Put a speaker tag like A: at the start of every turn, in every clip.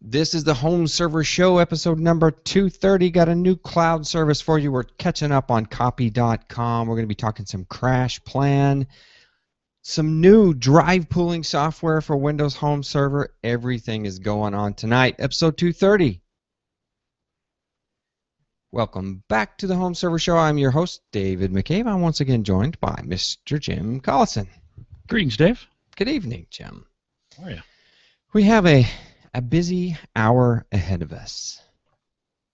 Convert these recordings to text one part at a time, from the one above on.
A: This is the Home Server Show, episode number 230. Got a new cloud service for you. We're catching up on copy.com. We're going to be talking some CrashPlan, some new drive pooling software for Windows Home Server. Everything is going on tonight. Episode 230. Welcome back to the Home Server Show. I'm your host, David McCabe. I'm once again joined by Mr. Jim Collison.
B: Greetings, Dave.
A: Good evening, Jim.
B: How are you?
A: We have a busy hour ahead of us,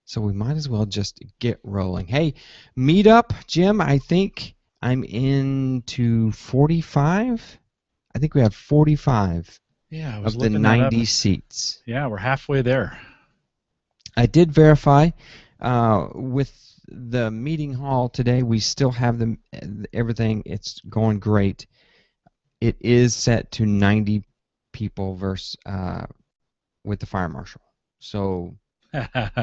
A: so we might as well just get rolling. Hey, meetup, Jim, I think I'm into 45. I think we have 45 of the 90 seats.
B: Yeah, we're halfway there.
A: I did verify with the meeting hall today. We still have everything. It's going great. It is set to 90 people versus with the fire marshal. So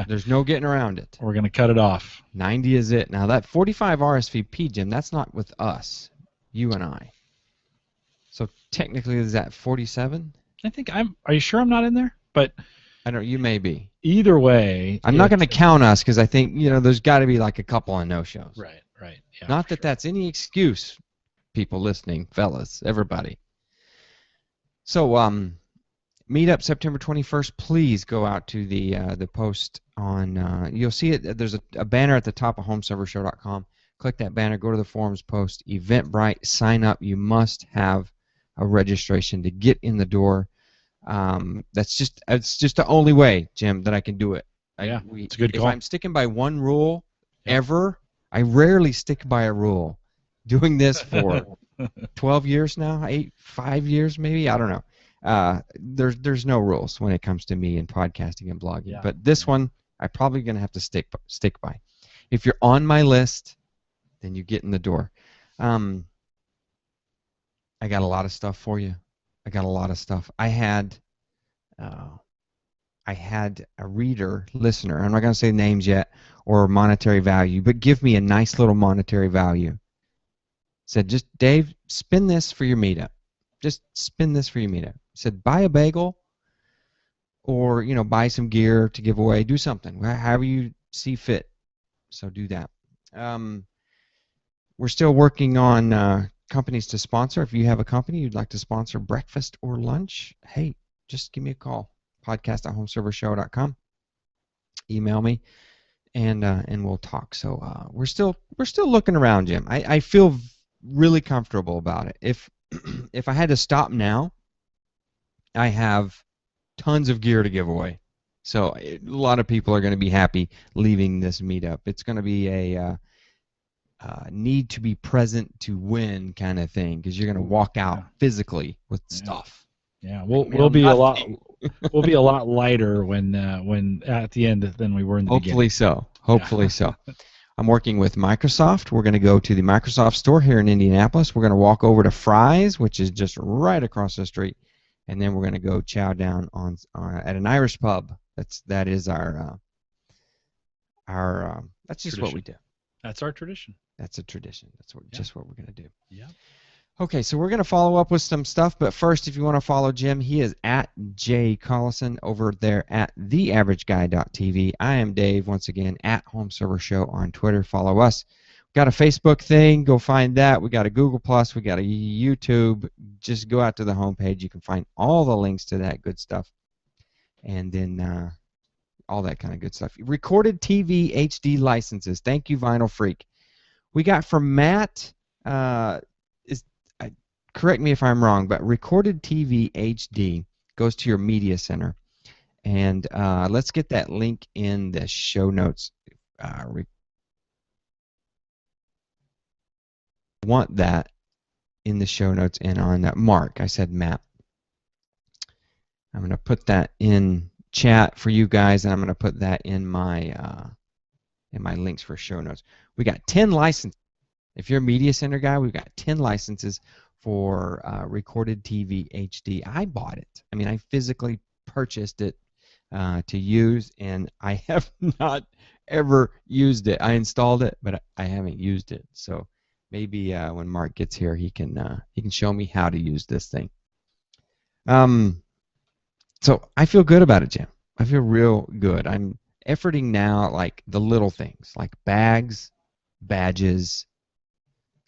A: there's no getting around it.
B: We're going to cut it off.
A: 90 is it. Now that 45 RSVP, Jim, that's not with us, you and I. So technically is that 47?
B: I think are you sure I'm not in there? But
A: I don't, you may be.
B: Either way.
A: I'm not going to count us because I think, there's got to be like a couple of no-shows.
B: Right. Yeah,
A: not that that's any excuse, people listening, fellas, everybody. So, meetup September 21st. Please go out to the post on. You'll see it. There's a banner at the top of HomeServerShow.com. Click that banner. Go to the forums post. Eventbrite. Sign up. You must have a registration to get in the door. It's just the only way, Jim, that I can do it.
B: It's a good call.
A: If I'm sticking by one rule ever, I rarely stick by a rule. Doing this for 12 years now, 5 years maybe, I don't know. There's no rules when it comes to me and podcasting and blogging.
B: Yeah.
A: But this one, I'm probably going to have to stick by. If you're on my list, then you get in the door. I got a lot of stuff for you. I got a lot of stuff. I had a listener. I'm not going to say names yet or monetary value, but give me a nice little monetary value. Said, just Dave, spin this for your meetup. Just spin this for your meetup. Said, buy a bagel or, buy some gear to give away. Do something, however you see fit. So do that. We're still working on companies to sponsor. If you have a company you'd like to sponsor breakfast or lunch, hey, just give me a call. podcast@homeservershow.com. Email me, and we'll talk. So we're still looking around, Jim. I feel really comfortable about it. If I had to stop now, I have tons of gear to give away. So a lot of people are going to be happy leaving this meetup. It's going to be a need to be present to win kind of thing because you're going to walk out physically with stuff.
B: Yeah, we'll be a lot lighter when at the end than we were in the beginning.
A: Hopefully so. I'm working with Microsoft. We're going to go to the Microsoft store here in Indianapolis. We're going to walk over to Fry's, which is just right across the street, and then we're going to go chow down at an Irish pub. That is our that's just
B: tradition.
A: What we do.
B: That's our tradition.
A: That's a tradition. That's just what we're going to do.
B: Yeah.
A: Okay, so we're going to follow up with some stuff, but first, if you want to follow Jim, he is at J Collison over there at theaverageguy.tv. I am Dave, once again, at Home Server Show on Twitter. Follow us. We've got a Facebook thing. Go find that. We got a Google+. We got a YouTube. Just go out to the homepage. You can find all the links to that good stuff, and then all that kind of good stuff. Recorded TV HD licenses. Thank you, Vinyl Freak. We got from Matt. Correct me if I'm wrong, but Recorded TV HD goes to your media center, and let's get that link in the show notes. Want that in the show notes and on that. Mark, I said Matt. I'm going to put that in chat for you guys, and I'm going to put that in my links for show notes. We got 10 licenses. If you're a media center guy, we've got 10 licenses for Recorded TV HD. I bought it. I mean, I physically purchased it to use, and I have not ever used it. I installed it, but I haven't used it. So maybe when Mark gets here, he can show me how to use this thing. So I feel good about it, Jim. I feel real good. I'm efforting now at like the little things, like bags, badges,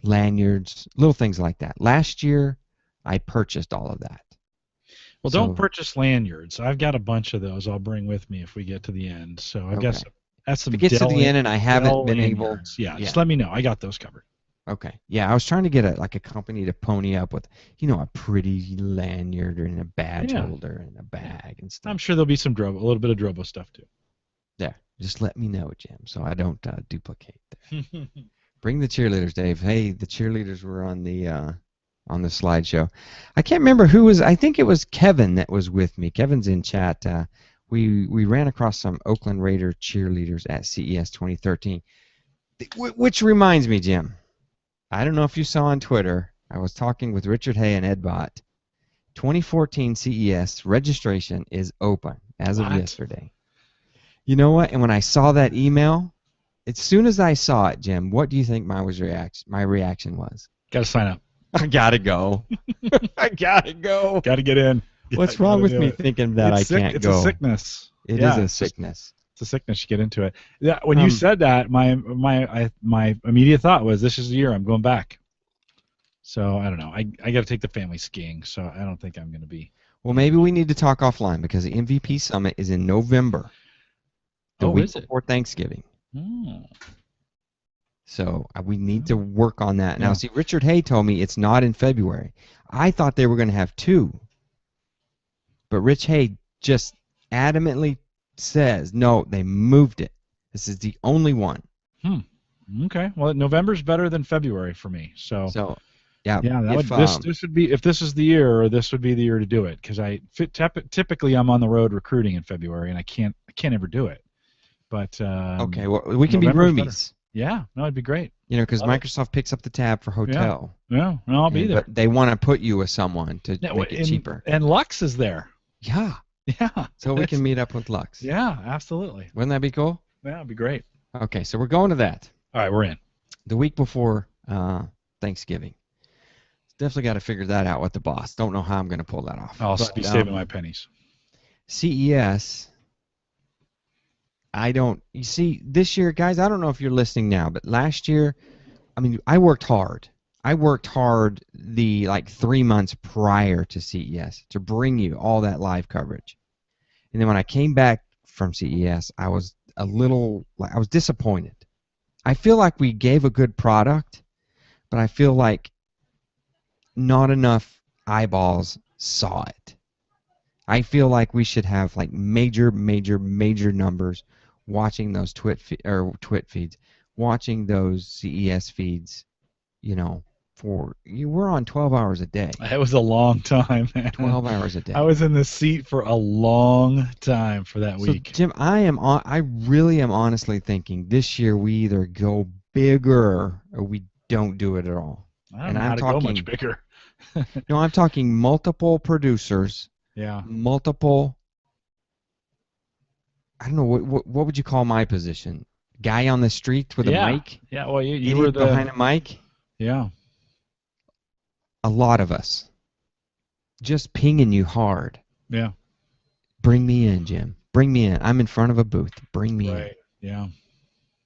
A: lanyards, little things like that. Last year, I purchased all of that.
B: Well,
A: So
B: don't purchase lanyards. I've got a bunch of those I'll bring with me if we get to the end. So I've got
A: okay.
B: some, that's some
A: If it gets to the end and I haven't
B: Dell
A: been able,
B: lanyards. Yeah,
A: yeah.
B: just let me know. I got those covered.
A: Okay. Yeah, I was trying to get a company to pony up with, a pretty lanyard and a badge
B: Yeah.
A: holder and a bag and stuff.
B: I'm sure there'll be some a little bit of Drobo stuff too.
A: There. Just let me know, Jim, so I don't duplicate there. Bring the cheerleaders, Dave. Hey, the cheerleaders were on the slideshow. I can't remember who was. I think it was Kevin that was with me. Kevin's in chat. We ran across some Oakland Raider cheerleaders at CES 2013. Which reminds me, Jim. I don't know if you saw on Twitter. I was talking with Richard Hay and Ed Bott. 2014 CES registration is open as of yesterday. You know what? And when I saw that email, as soon as I saw it, Jim, what do you think my reaction was?
B: Got to sign up.
A: I gotta go. I gotta go.
B: Got to get in.
A: What's wrong with me thinking that I can't go?
B: It's a sickness.
A: It is a sickness.
B: It's a sickness. You get into it. Yeah. When you said that, my immediate thought was, this is the year I'm going back. So I don't know. I got to take the family skiing. So I don't think I'm going to be.
A: Well, maybe we need to talk offline because the MVP Summit is in November. The week before Thanksgiving.
B: Oh.
A: So we need to work on that. Now, see, Richard Hay told me it's not in February. I thought they were going to have two. But Rich Hay just adamantly says, no, they moved it. This is the only one.
B: Okay. Well, November's better than February for me. So
A: yeah.
B: This would be, if this is the year, this would be the year to do it, because typically I'm on the road recruiting in February, and I can't ever do it. But
A: okay, well, we can
B: November's
A: be roomies.
B: Better. Yeah, no, it'd be great.
A: Because Microsoft picks up the tab for hotel.
B: Yeah, no, I'll be there.
A: But they want to put you with someone to make it cheaper.
B: And Lux is there.
A: Yeah.
B: Yeah.
A: So we can meet up with Lux.
B: Yeah, absolutely.
A: Wouldn't that be cool?
B: Yeah, it'd be great.
A: Okay, so we're going to that.
B: All right, we're in.
A: The week before Thanksgiving. Definitely got to figure that out with the boss. Don't know how I'm going to pull that off.
B: I'll be saving my pennies.
A: CES. You see, this year, guys, I don't know if you're listening now, but last year, I worked hard. I worked hard the 3 months prior to CES to bring you all that live coverage. And then when I came back from CES, I was disappointed. I feel like we gave a good product, but I feel like not enough eyeballs saw it. I feel like we should have major numbers watching those Twit feeds, watching those CES feeds, we're on 12 hours a day.
B: It was a long time, man.
A: 12 hours a day.
B: I was in the seat for a long time for that week.
A: Jim, I really am honestly thinking this year we either go bigger or we don't do it at all.
B: I don't know how to go much bigger.
A: No, I'm talking multiple producers.
B: Yeah.
A: Multiple. I don't know what would you call my position? Guy on the street with a mic?
B: Yeah. Well, you were
A: behind a mic.
B: Yeah.
A: A lot of us. Just pinging you hard.
B: Yeah.
A: Bring me in, Jim. Bring me in. I'm in front of a booth. Bring me in.
B: Yeah.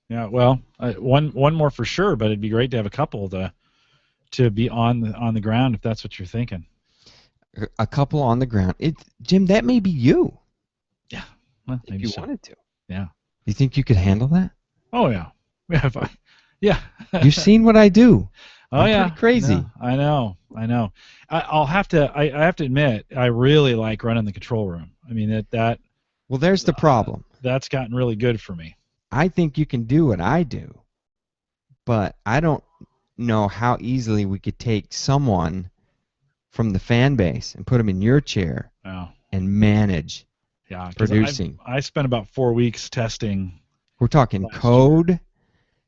B: Yeah. Well, one more for sure, but it'd be great to have a couple to be on the ground if that's what you're thinking.
A: A couple on the ground. Jim, that may be you.
B: Yeah. Well,
A: if you wanted to.
B: Yeah.
A: You think you could handle that?
B: Oh yeah. Yeah.
A: You've seen what I do.
B: I'm
A: pretty crazy.
B: No, I know. I have to admit, I really like running the control room. That.
A: Well, there's the problem.
B: That's gotten really good for me.
A: I think you can do what I do, but I don't know how easily we could take someone from the fan base and put them in your chair and manage producing.
B: I spent about 4 weeks testing.
A: We're talking code,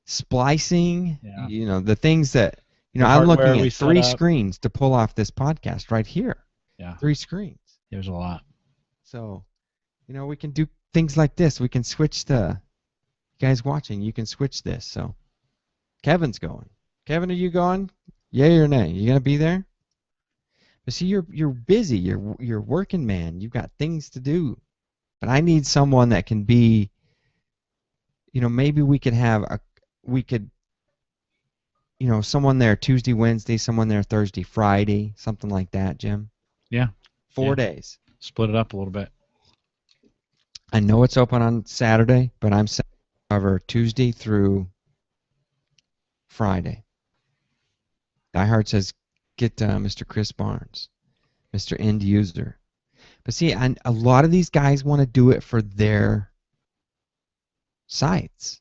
A: splicing, the things that, I'm looking at 3 screens to pull off this podcast right here.
B: Yeah.
A: 3 screens.
B: There's a lot.
A: So, we can do things like this. We can switch you guys watching, you can switch this. So, Kevin's going. Kevin, are you going? Yay or nay? You going to be there? But see, you're busy. You're a working man. You've got things to do. But I need someone that can be, maybe we could someone there Tuesday, Wednesday, someone there Thursday, Friday, something like that, Jim.
B: Yeah.
A: 4 days.
B: Split it up a little bit.
A: I know it's open on Saturday, but I'm set to cover Tuesday through Friday. DieHard says, get Mr. Chris Barnes, Mr. End User. But see, a lot of these guys want to do it for their sites,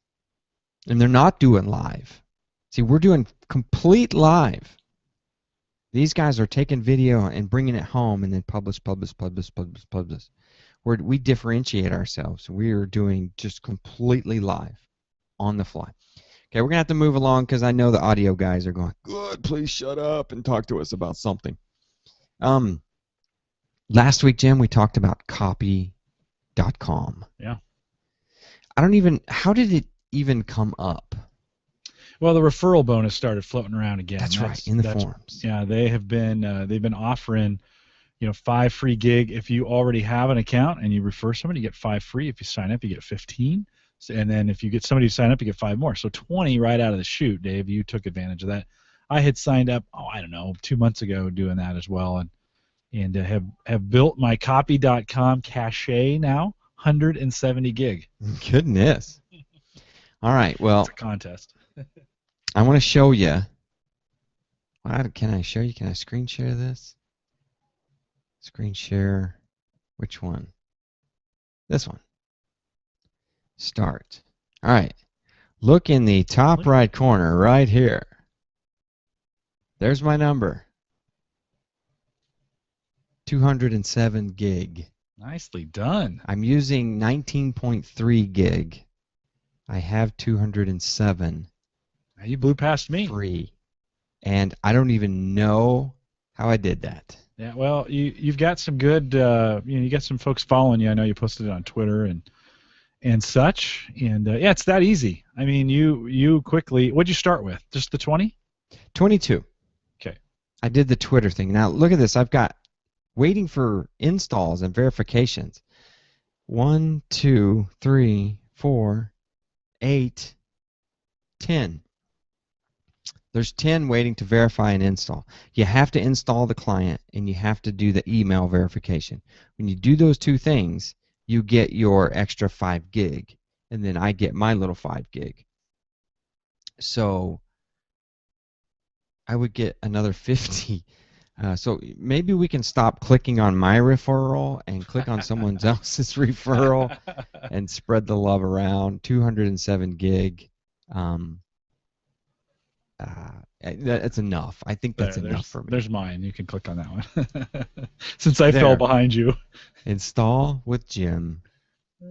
A: and they're not doing live. See, we're doing complete live. These guys are taking video and bringing it home and then publish. We differentiate ourselves. We are doing just completely live, on the fly. Okay, we're going to have to move along because I know the audio guys are going, good, please shut up and talk to us about something. Last week, Jim, we talked about copy.com.
B: Yeah.
A: How did it even come up?
B: Well, the referral bonus started floating around again.
A: That's right, in the forums.
B: Yeah, they've been offering, 5 free gig if you already have an account and you refer somebody, you get 5 free. If you sign up, you get 15. And then if you get somebody to sign up, you get 5 more. So 20 right out of the chute, Dave. You took advantage of that. I had signed up, 2 months ago doing that as well, and have built my copy.com cache now, 170 gig.
A: Goodness. All right, well.
B: It's a contest.
A: I want to show you. Can I show you? Can I screen share this? Screen share. Which one? This one. Start. All right. Look in the top right corner right here. There's my number. 207 gig.
B: Nicely done.
A: I'm using 19.3 gig. I have 207.
B: Now you blew past me.
A: Free. And I don't even know how I did that.
B: Yeah, well, you've got some good, you got some folks following you. I know you posted it on Twitter and such. And yeah, it's that easy. I mean, you quickly. What'd you start with? Just the 20?
A: 22.
B: Okay.
A: I did the Twitter thing. Now look at this. I've got waiting for installs and verifications. 1, 2, 3, 4, 8, 10. There's 10 waiting to verify and install. You have to install the client and you have to do the email verification. When you do those two things, you get your extra 5 gig, and then I get my little 5 gig. So I would get another 50. So maybe we can stop clicking on my referral and click on someone else's referral and spread the love around. 207 gig. That's enough. I think that's enough for me.
B: There's mine. You can click on that one. Since I fell behind you.
A: Install with Jim.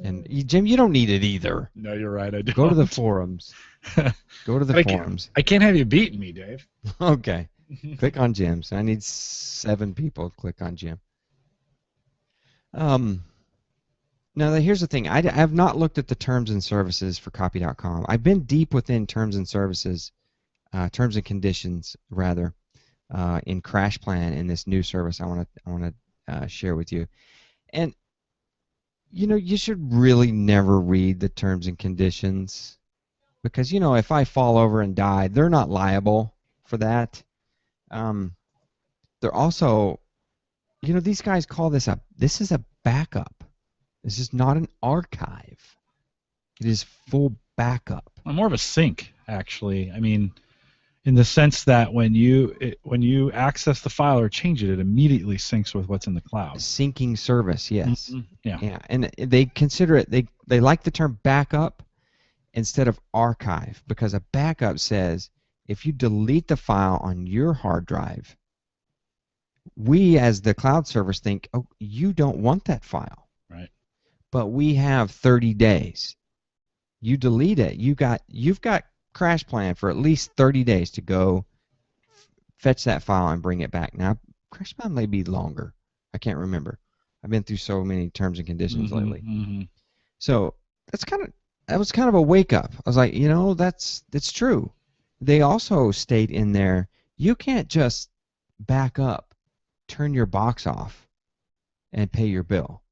A: And Jim, you don't need it either.
B: No, you're right. I do.
A: Go to the forums. Go to the forums.
B: I can't have you beating me, Dave.
A: Okay. Click on Jim. So I need 7 people to click on Jim. Now, here's the thing. I have not looked at the terms and services for copy.com. I've been deep within terms and services, terms and conditions, rather, in CrashPlan in this new service I want to share with you. And, you should really never read the terms and conditions because, if I fall over and die, they're not liable for that. They're also, these guys call this is a backup. This is not an archive. It is full backup.
B: More of a sync, actually. I mean, in the sense that when you access the file or change it, it immediately syncs with what's in the cloud.
A: Syncing service, yes.
B: Mm-hmm. Yeah.
A: Yeah, and they consider it. They like the term backup instead of archive because a backup says if you delete the file on your hard drive, we as the cloud service think, oh, you don't want that file.
B: Right.
A: But we have 30 days. You delete it. You've got CrashPlan for at least 30 days to go fetch that file and bring it back. Now, CrashPlan may be longer. I can't remember. I've been through so many terms and conditions lately.
B: Mm-hmm.
A: So that was kind of a wake up. I was like, that's true. They also state in there, you can't just back up, turn your box off, and pay your bill.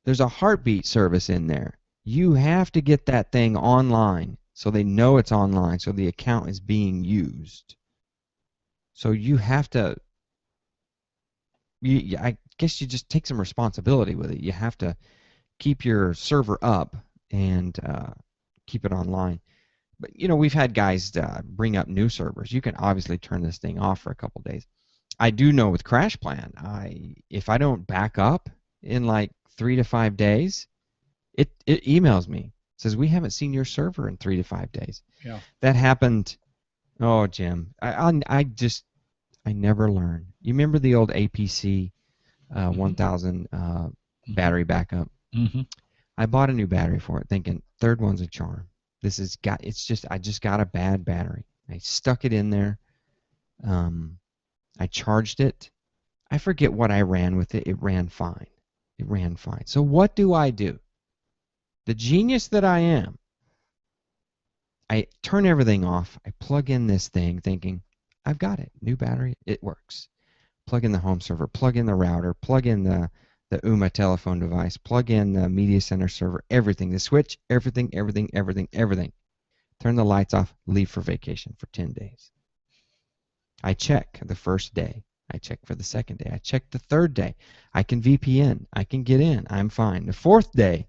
A: There's a heartbeat service in there. You have to get that thing online so they know it's online, so the account is being used. So you have to, I guess you just take some responsibility with it. You have to keep your server up and keep it online. But we've had guys bring up new servers. You can obviously turn this thing off for a couple days. I do know with CrashPlan, if I don't back up in like 3 to 5 days, it emails me, says we haven't seen your server in 3 to 5 days.
B: Yeah.
A: That happened. Oh, Jim, I never learn. You remember the old APC 1000 battery backup?
B: Mm-hmm.
A: I bought a new battery for it, thinking third one's a charm. I just got a bad battery. I stuck it in there. I charged it. I forget what I ran with it. It ran fine. So what do? The genius that I am, I turn everything off. I plug in this thing thinking, I've got it. New battery. It works. Plug in the home server. Plug in the router. Plug in the UMA telephone device. Plug in the media center server. Everything. The switch. Everything. Turn the lights off. Leave for vacation for 10 days. I check the first day. I check for the second day. I check the third day. I can VPN. I can get in. I'm fine. The fourth day,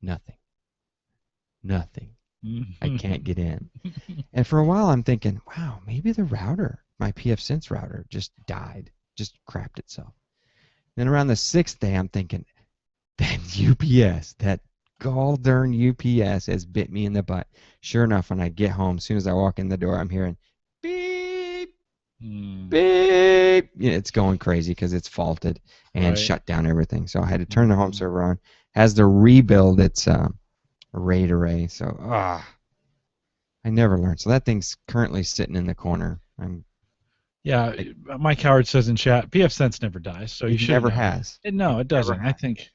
A: nothing. I can't get in. And for a while I'm thinking, wow, maybe the router, my pfSense router, just died, just crapped itself. Then around the sixth day I'm thinking, that UPS, that gall darn UPS has bit me in the butt. Sure enough, when I get home, as soon as I walk in the door, I'm hearing beep, beep. It's going crazy because it's faulted and shut down everything. So I had to turn the home server on. Has to rebuild its RAID array. So I never learned. So that thing's currently sitting in the corner.
B: Mike Howard says in chat, pfSense never dies, so you should
A: never has.
B: No, it doesn't. I think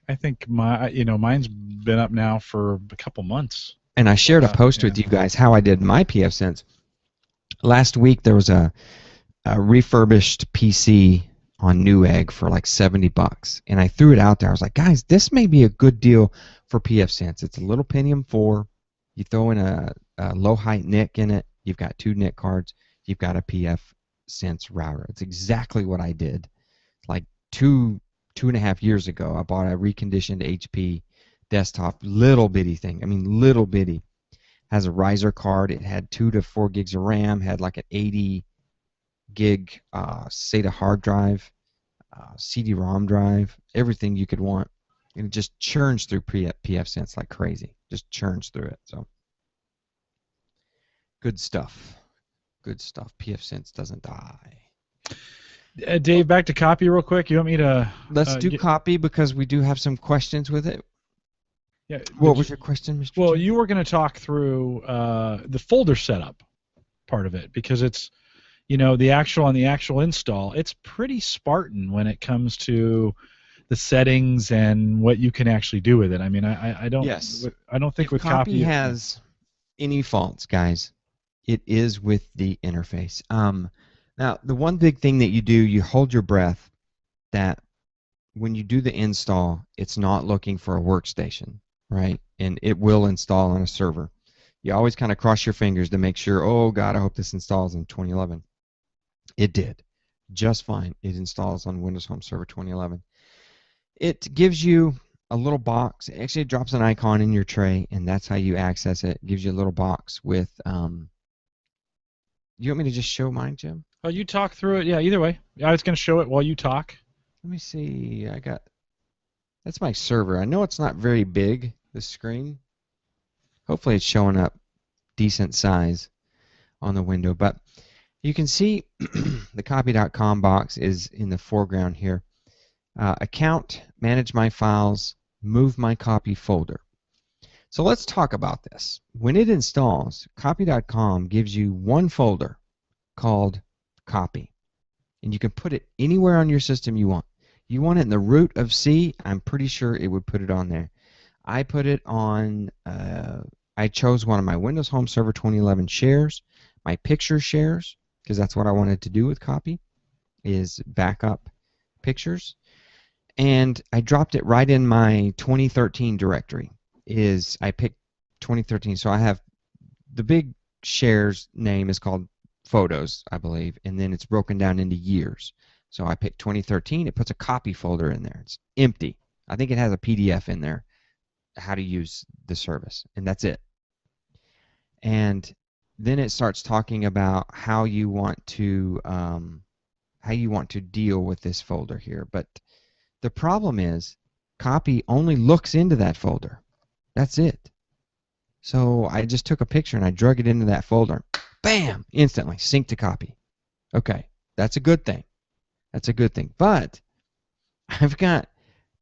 B: mine's been up now for a couple months.
A: And I shared a post with you guys how I did my pfSense. Last week there was a refurbished PC on Newegg for like $70, and I threw it out there. I was like, guys, this may be a good deal for pfSense. It's a little Pentium 4. You throw in a low height NIC in it. You've got 2 NIC cards. You've got a pfSense router. It's exactly what I did. Like two and a half years ago, I bought a reconditioned HP desktop, little bitty thing. I mean, little bitty. Has a riser card. It had 2 to 4 gigs of RAM. Had like an 80 gig SATA hard drive, CD-ROM drive, everything you could want. And it just churns through pfSense like crazy. Just churns through it. So good stuff. pfSense doesn't die.
B: Dave, back to copy real quick. You want me to?
A: Let's do copy because we do have some questions with it.
B: Yeah.
A: What was your question, Mr.
B: Well,
A: Jim?
B: you were going to talk through the folder setup part of it because it's, the actual install. It's pretty Spartan when it comes to the settings and what you can actually do with it. I mean, I don't.
A: Yes.
B: I don't think
A: if
B: with
A: copy has any faults, guys, it is with the interface. Now, the one big thing that you do, you hold your breath that when you do the install, it's not looking for a workstation, right? And it will install on a server. You always kind of cross your fingers to make sure, oh, God, I hope this installs in 2011. It did. Just fine. It installs on Windows Home Server 2011. It gives you a little box. Actually, it drops an icon in your tray, and that's how you access it. It gives you a little box with... You want me to just show mine, Jim?
B: Oh, you talk through it. Yeah, either way. I was going to show it while you talk.
A: Let me see. That's my server. I know it's not very big, the screen. Hopefully it's showing up decent size on the window. But you can see the copy.com box is in the foreground here. Account, manage my files, move my copy folder. So let's talk about this. When it installs, copy.com gives you one folder called copy. And you can put it anywhere on your system you want. You want it in the root of C, I'm pretty sure it would put it on there. I put it on, I chose one of my Windows Home Server 2011 shares, my picture shares, because that's what I wanted to do with copy, is backup pictures. and I dropped it right in my 2013 directory. I picked 2013, so I have the big shares name is called photos, I believe, and then it's broken down into years. So I picked 2013. It puts a copy folder in there. It's empty. I think it has a PDF in there, how to use the service, and that's it. And then it starts talking about how you want to deal with this folder here. But the problem is, copy only looks into that folder. That's it. So I just took a picture and I drug it into that folder. Bam! Instantly, sync to copy. Okay, that's a good thing. That's a good thing. But I've got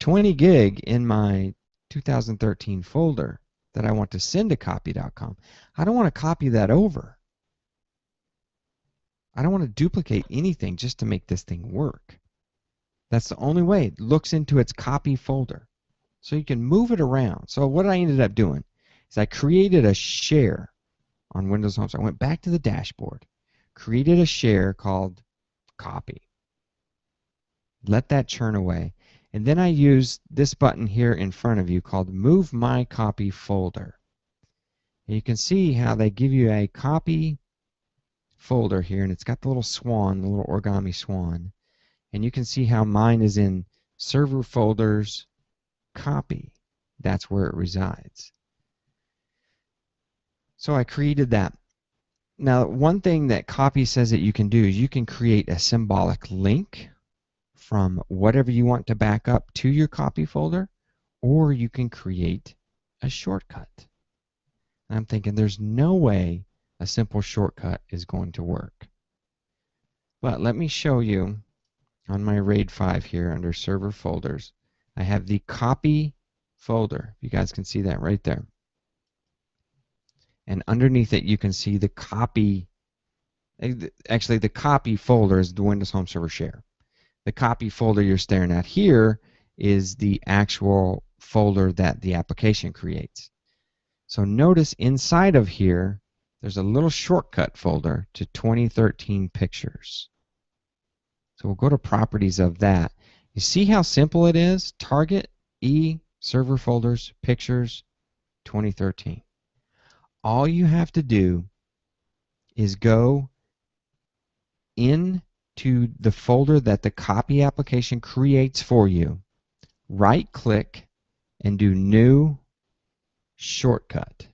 A: 20 gig in my 2013 folder that I want to send to copy.com. I don't want to copy that over. I don't want to duplicate anything just to make this thing work. That's the only way. It looks into its copy folder. So you can move it around. So what I ended up doing is I created a share on Windows Home. So I went back to the dashboard, created a share called copy. Let that churn away. And then I use this button here in front of you called Move My Copy Folder. And you can see how they give you a copy folder here, and it's got the little swan, the little origami swan. And you can see how mine is in Server Folders, Copy. That's where it resides. So I created that. Now, one thing that Copy says that you can do is you can create a symbolic link from whatever you want to back up to your copy folder, or you can create a shortcut. And I'm thinking there's no way a simple shortcut is going to work. But let me show you on my RAID 5 here under Server Folders. I have the copy folder. You guys can see that right there. And underneath it you can see the copy. Actually, the copy folder is the Windows Home Server share. The copy folder you're staring at here is the actual folder that the application creates. So notice inside of here, there's a little shortcut folder to 2013 pictures. So we'll go to properties of that. You see how simple it is? Target, E, Server Folders, Pictures, 2013. All you have to do is go into the folder that the copy application creates for you, right-click, and do New Shortcut.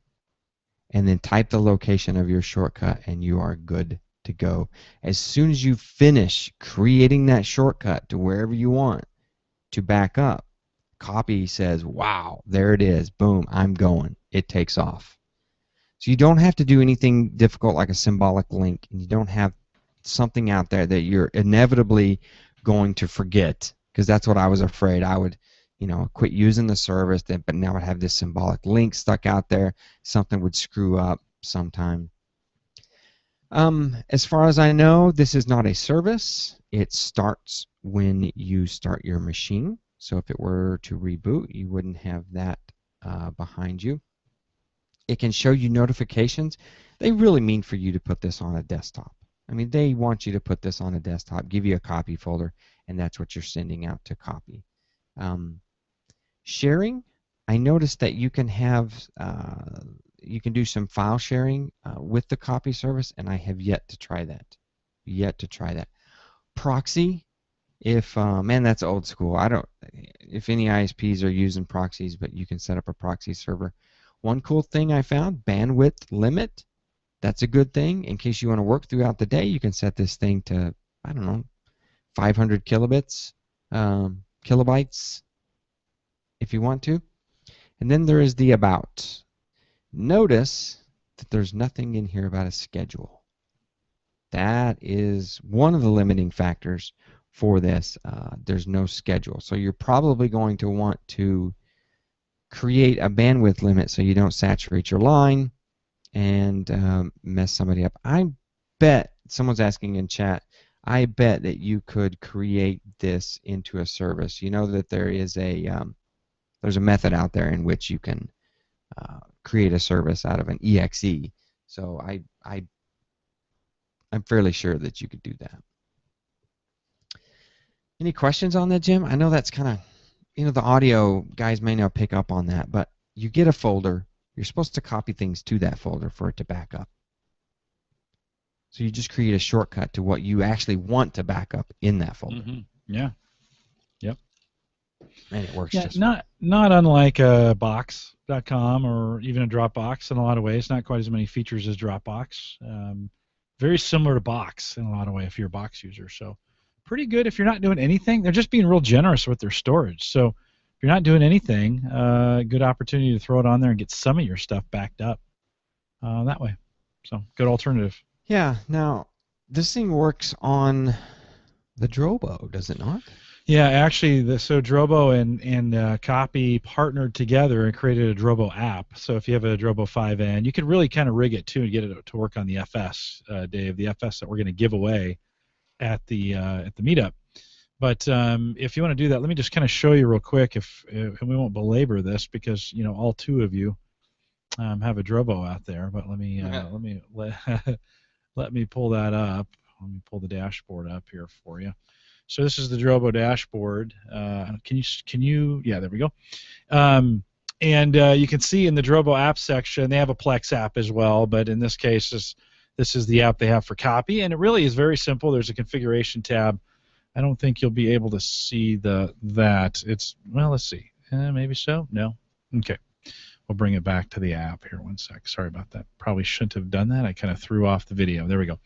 A: And then type the location of your shortcut, and you are good to go. As soon as you finish creating that shortcut to wherever you want to back up, Copy says, wow, there it is. Boom, I'm going. It takes off. So you don't have to do anything difficult like a symbolic link, and you don't have something out there that you're inevitably going to forget, because that's what I was afraid. I would, quit using the service, but now I'd have this symbolic link stuck out there. Something would screw up sometime. As far as I know, this is not a service. It starts when you start your machine. So if it were to reboot, you wouldn't have that behind you. It can show you notifications. They really mean for you to put this on a desktop. I mean, they want you to put this on a desktop, give you a copy folder, and that's what you're sending out to copy. Sharing, I noticed that you can have, you can do some file sharing with the copy service, and I have yet to try that. Proxy, man, that's old school. If any ISPs are using proxies, but you can set up a proxy server. One cool thing I found, bandwidth limit. That's a good thing. In case you want to work throughout the day, you can set this thing to, 500 kilobytes, kilobytes, if you want to. And then there is the about. Notice that there's nothing in here about a schedule. That is one of the limiting factors for this. There's no schedule. So you're probably going to want to create a bandwidth limit so you don't saturate your line and mess somebody up. I bet, someone's asking in chat, I bet that you could create this into a service. You know that there is there's a method out there in which you can create a service out of an EXE. So I'm fairly sure that you could do that. Any questions on that, Jim? I know that's kind of, the audio guys may not pick up on that, but you get a folder. You're supposed to copy things to that folder for it to back up. So you just create a shortcut to what you actually want to back up in that folder.
B: Yeah. Yep.
A: And it works
B: Yeah,
A: just fine.
B: not unlike a Box.com or even a Dropbox in a lot of ways. Not quite as many features as Dropbox. Very similar to Box in a lot of ways if you're a Box user. So pretty good if you're not doing anything. They're just being real generous with their storage. So if you're not doing anything, good opportunity to throw it on there and get some of your stuff backed up that way. So good alternative.
A: Yeah. Now, this thing works on the Drobo, does it not?
B: Yeah, actually, so Drobo and Copy partnered together and created a Drobo app. So if you have a Drobo 5N, you can really kind of rig it too and get it to work on the FS, Dave, the FS that we're going to give away at the meetup. But if you want to do that, let me just kind of show you real quick. And we won't belabor this because all two of you have a Drobo out there. But let me let me pull that up. Let me pull the dashboard up here for you. So this is the Drobo dashboard. Can you? Yeah, there we go. And you can see in the Drobo app section, they have a Plex app as well, but in this case, this is the app they have for Copy, and it really is very simple. There's a configuration tab. I don't think you'll be able to see that. Well, let's see. Maybe so. No. Okay. We'll bring it back to the app here. One sec. Sorry about that. Probably shouldn't have done that. I kind of threw off the video. There we go.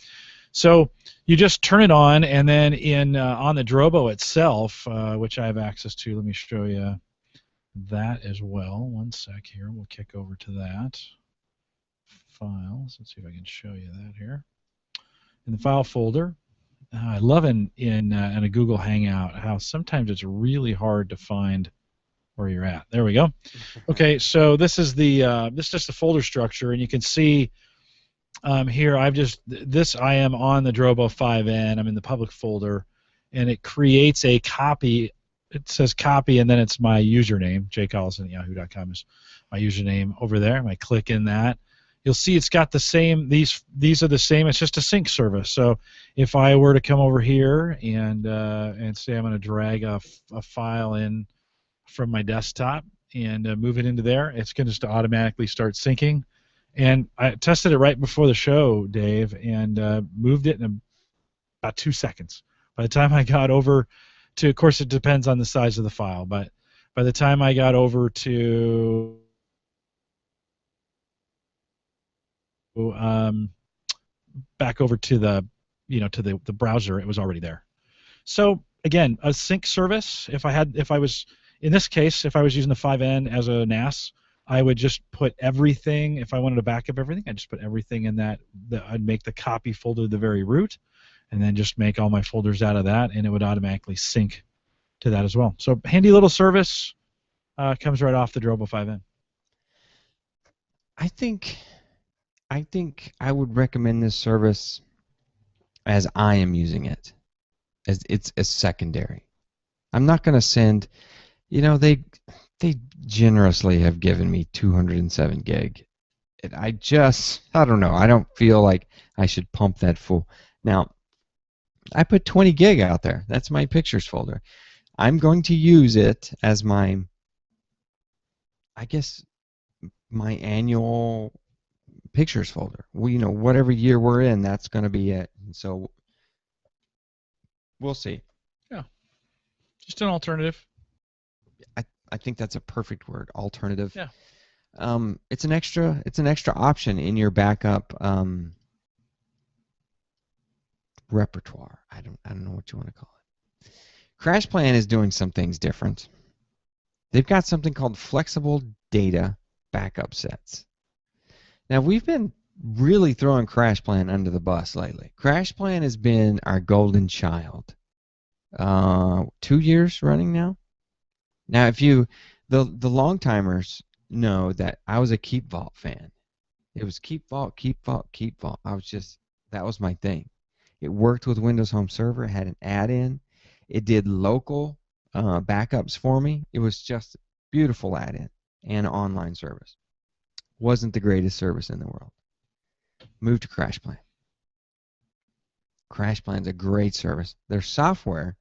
B: So you just turn it on, and then on the Drobo itself, which I have access to, let me show you that as well. One sec here. We'll kick over to that. Files. Let's see if I can show you that here. In the file folder, I love in a Google Hangout how sometimes it's really hard to find where you're at. There we go. Okay, so this is just the folder structure, and you can see. Here I am on the Drobo 5N. I'm in the public folder, and it creates a copy. It says copy, and then it's my username. jcollison@yahoo.com is my username over there. I click in that. You'll see it's got the same. These are the same. It's just a sync service. So if I were to come over here and say I'm going to drag a file in from my desktop and move it into there, it's going to just automatically start syncing. And I tested it right before the show, Dave, and moved it in about 2 seconds. By the time I got over to, of course, it depends on the size of the file, but by the time I got over to back over to the the browser, it was already there. So again, a sync service. If I was in this case, if I was using the 5N as a NAS, I would just put everything, if I wanted to back up everything, I'd just put everything in that. I'd make the copy folder the very root, and then just make all my folders out of that, and it would automatically sync to that as well. So handy little service, comes right off the Drobo 5N.
A: I think I would recommend this service as I am using it, as it's a secondary. I'm not going to send, they generously have given me 207 gig. I don't know. I don't feel like I should pump that full. Now, I put 20 gig out there. That's my pictures folder. I'm going to use it as my annual pictures folder. Whatever year we're in, that's going to be it. So we'll see.
B: Yeah. Just an alternative.
A: I think that's a perfect word, alternative.
B: Yeah.
A: It's an extra option in your backup repertoire. I don't know what you want to call it. CrashPlan is doing some things different. They've got something called flexible data backup sets. Now we've been really throwing CrashPlan under the bus lately. CrashPlan has been our golden child. 2 years running now. Now, if the long timers know that I was a Keep Vault fan. It was Keep Vault, Keep Vault, Keep Vault. That was my thing. It worked with Windows Home Server. It had an add-in. It did local backups for me. It was just a beautiful add-in and online service. Wasn't the greatest service in the world. Moved to CrashPlan. CrashPlan's a great service. Their software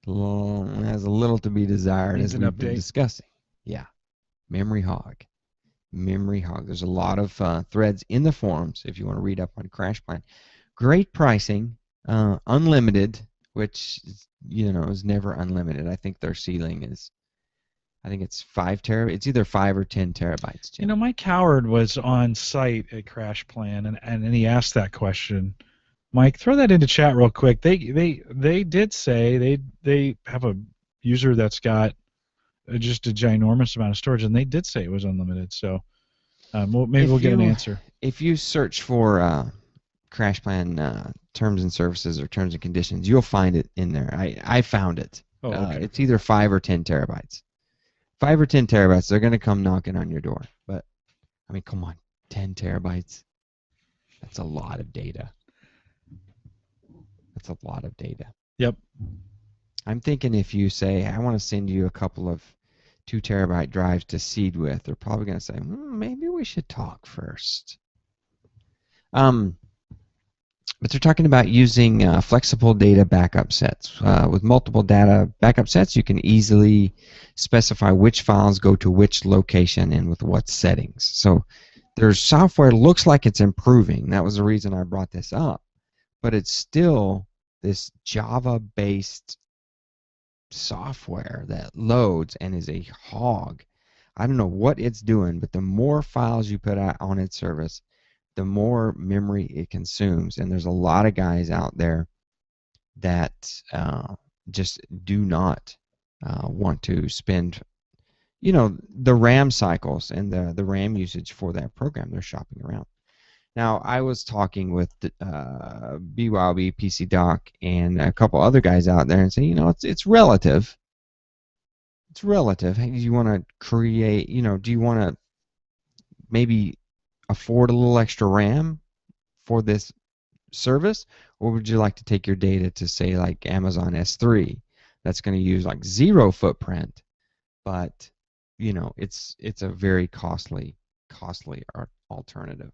A: has a little to be desired,
B: Needs
A: as
B: an
A: we've been
B: update.
A: discussing. Yeah, Memory Hog. Memory Hog. There's a lot of threads in the forums if you want to read up on CrashPlan. Great pricing, unlimited, which is never unlimited. I think their ceiling is, I think it's 5 terabytes. It's either 5 or 10 terabytes, Jim.
B: You know, Mike Howard was on site at CrashPlan, and he asked that question. Mike, throw that into chat real quick. They did say they have a user that's got just a ginormous amount of storage, and they did say it was unlimited. So maybe we'll get an answer.
A: If you search for CrashPlan terms and services or terms and conditions, you'll find it in there. I found it.
B: Oh, okay.
A: It's either 5 or 10 terabytes. 5 or 10 terabytes, they're going to come knocking on your door. But, I mean, come on, 10 terabytes. That's a lot of data. That's a lot of data.
B: Yep.
A: I'm thinking if you say, I want to send you a couple of 2 terabyte drives to seed with, they're probably going to say, maybe we should talk first. But they're talking about using flexible data backup sets. With multiple data backup sets, you can easily specify which files go to which location and with what settings. So their software looks like it's improving. That was the reason I brought this up. But it's still this Java-based software that loads and is a hog. I don't know what it's doing, but the more files you put out on its service, the more memory it consumes. And there's a lot of guys out there that just do not want to spend, the RAM cycles and the RAM usage for that program. They're shopping around. Now, I was talking with BYOB, PC Doc, and a couple other guys out there and saying, it's relative. It's relative. Hey, do you want to create, do you want to maybe afford a little extra RAM for this service, or would you like to take your data to, say, like Amazon S3 that's going to use like 0 footprint, but it's a very costly alternative.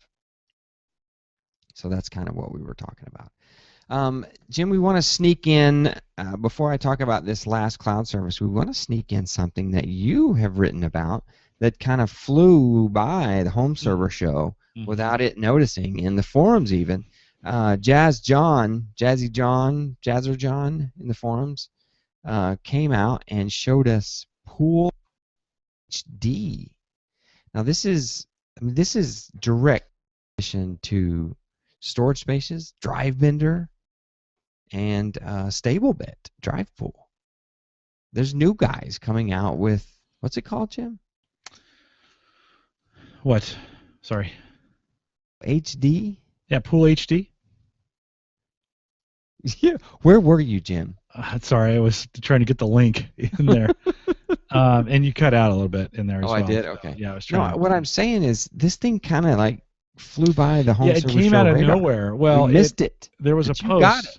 A: So that's kind of what we were talking about. Jim, we want to sneak in, before I talk about this last cloud service, we want to sneak in something that you have written about that kind of flew by the home server show without it noticing in the forums even. Jazzer John in the forums came out and showed us Pool HD. Now this is direct addition to storage spaces, Drive Bender, and StableBit Drive Pool. There's new guys coming out with, what's it called, Jim?
B: What? Sorry.
A: HD?
B: Yeah, Pool HD.
A: Yeah. Where were you, Jim?
B: Sorry, I was trying to get the link in there. And you cut out a little bit in there as well.
A: I did? Okay.
B: Yeah, I was trying.
A: No, what I'm saying is this thing kind of like flew by the home server show.
B: Yeah, it came out of nowhere. Well,
A: we missed it.
B: There was a
A: post.
B: You got it.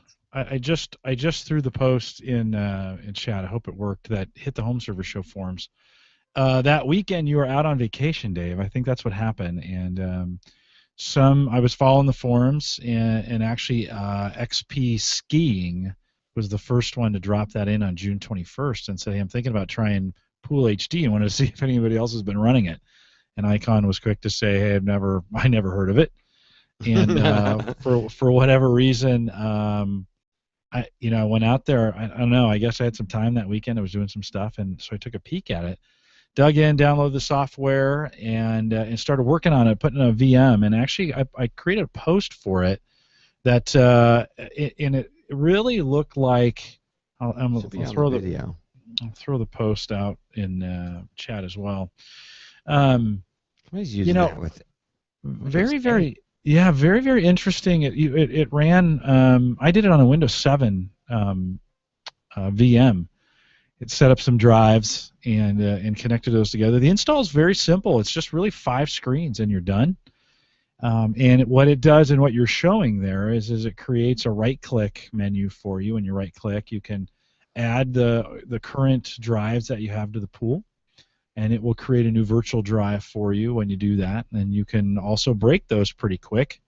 B: I just threw the post in chat. I hope it worked. That hit the home server show forums. That weekend you were out on vacation, Dave. I think that's what happened. And I was following the forums, and actually XP Skiing was the first one to drop that in on June 21st and say, hey, I'm thinking about trying Pool HD and wanted to see if anybody else has been running it. And Icon was quick to say, hey, I never heard of it. And for whatever reason, I went out there. I don't know. I guess I had some time that weekend. I was doing some stuff, and so I took a peek at it, dug in, downloaded the software, and started working on it, putting in a VM. And actually, I created a post for it that it really looked like. I'll throw the video. I'll throw the post out in chat as well.
A: Somebody's using that with it.
B: Very, very. Yeah, very, very interesting. It ran. I did it on a Windows 7 VM. It set up some drives and connected those together. The install is very simple. It's just really 5 screens and you're done. And what it does and what you're showing there is it creates a right-click menu for you. When you right-click, you can add the current drives that you have to the pool. And it will create a new virtual drive for you when you do that, and you can also break those pretty quick.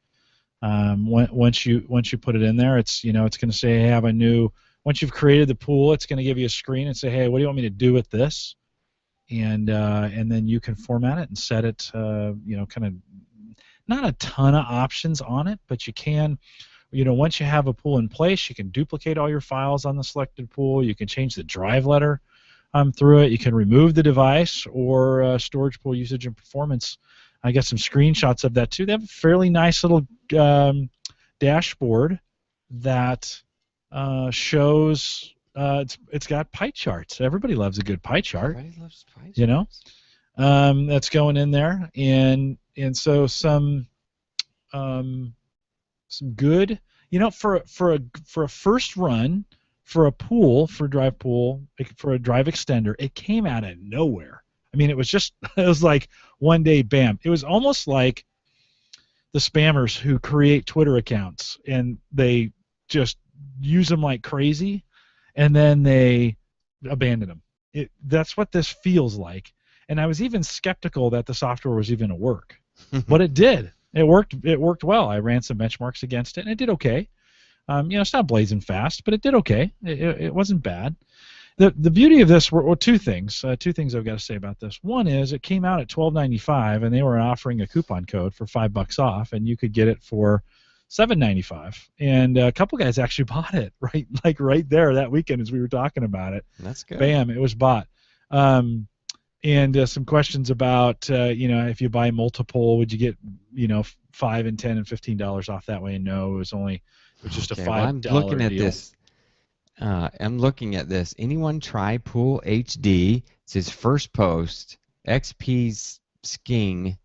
B: Once you put it in there, it's going to say, hey, I have a new once you've created the pool, it's going to give you a screen and say, hey, what do you want me to do with this? And then you can format it and set it, kind of not a ton of options on it, but you can, once you have a pool in place, you can duplicate all your files on the selected pool. You can change the drive letter through it. You can remove the device or storage pool usage and performance. I got some screenshots of that too. They have a fairly nice little dashboard that shows it's got pie charts. Everybody loves a good pie chart.
A: Everybody loves pie charts.
B: That's going in there, and so some good, for a first run for a pool, for a drive extender, it came out of nowhere. I mean, it was like one day, bam. It was almost like the spammers who create Twitter accounts and they just use them like crazy, and then they abandon them. That's what this feels like. And I was even skeptical that the software was even going to work, but it did. It worked well. I ran some benchmarks against it, and it did okay. It's not blazing fast, but it did okay. It wasn't bad. The beauty of this were two things. Two things I've got to say about this. One is it came out at $12.95, and they were offering a coupon code for $5 off, and you could get it for $7.95. And a couple guys actually bought it right there that weekend as we were talking about it.
A: That's good.
B: Bam! It was bought. And some questions about if you buy multiple, would you get $5 and $10 and $15 off that way? And no, it was just a $5
A: I'm looking at
B: deal.
A: this. I'm looking at this. Anyone try Pool HD? It's his first post. XP's Skiing.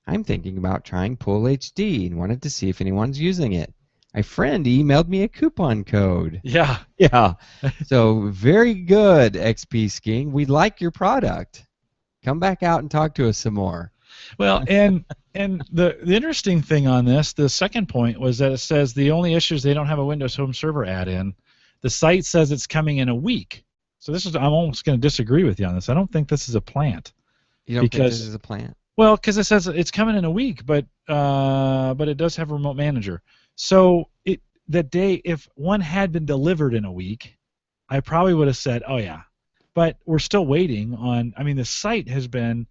A: I'm thinking about trying Pool HD and wanted to see if anyone's using it. My friend emailed me a coupon code.
B: Yeah.
A: Yeah. So very good, XP Skiing. We like your product. Come back out and talk to us some more.
B: Well, and the interesting thing on this, the second point, was that it says the only issue is they don't have a Windows Home Server add-in. The site says it's coming in a week. So I'm almost going to disagree with you on this. I don't think this is a plant.
A: You don't think this is a plant?
B: Well, because it says it's coming in a week, but it does have a remote manager. So that day, if one had been delivered in a week, I probably would have said, oh yeah. But we're still waiting on. I mean, the site has been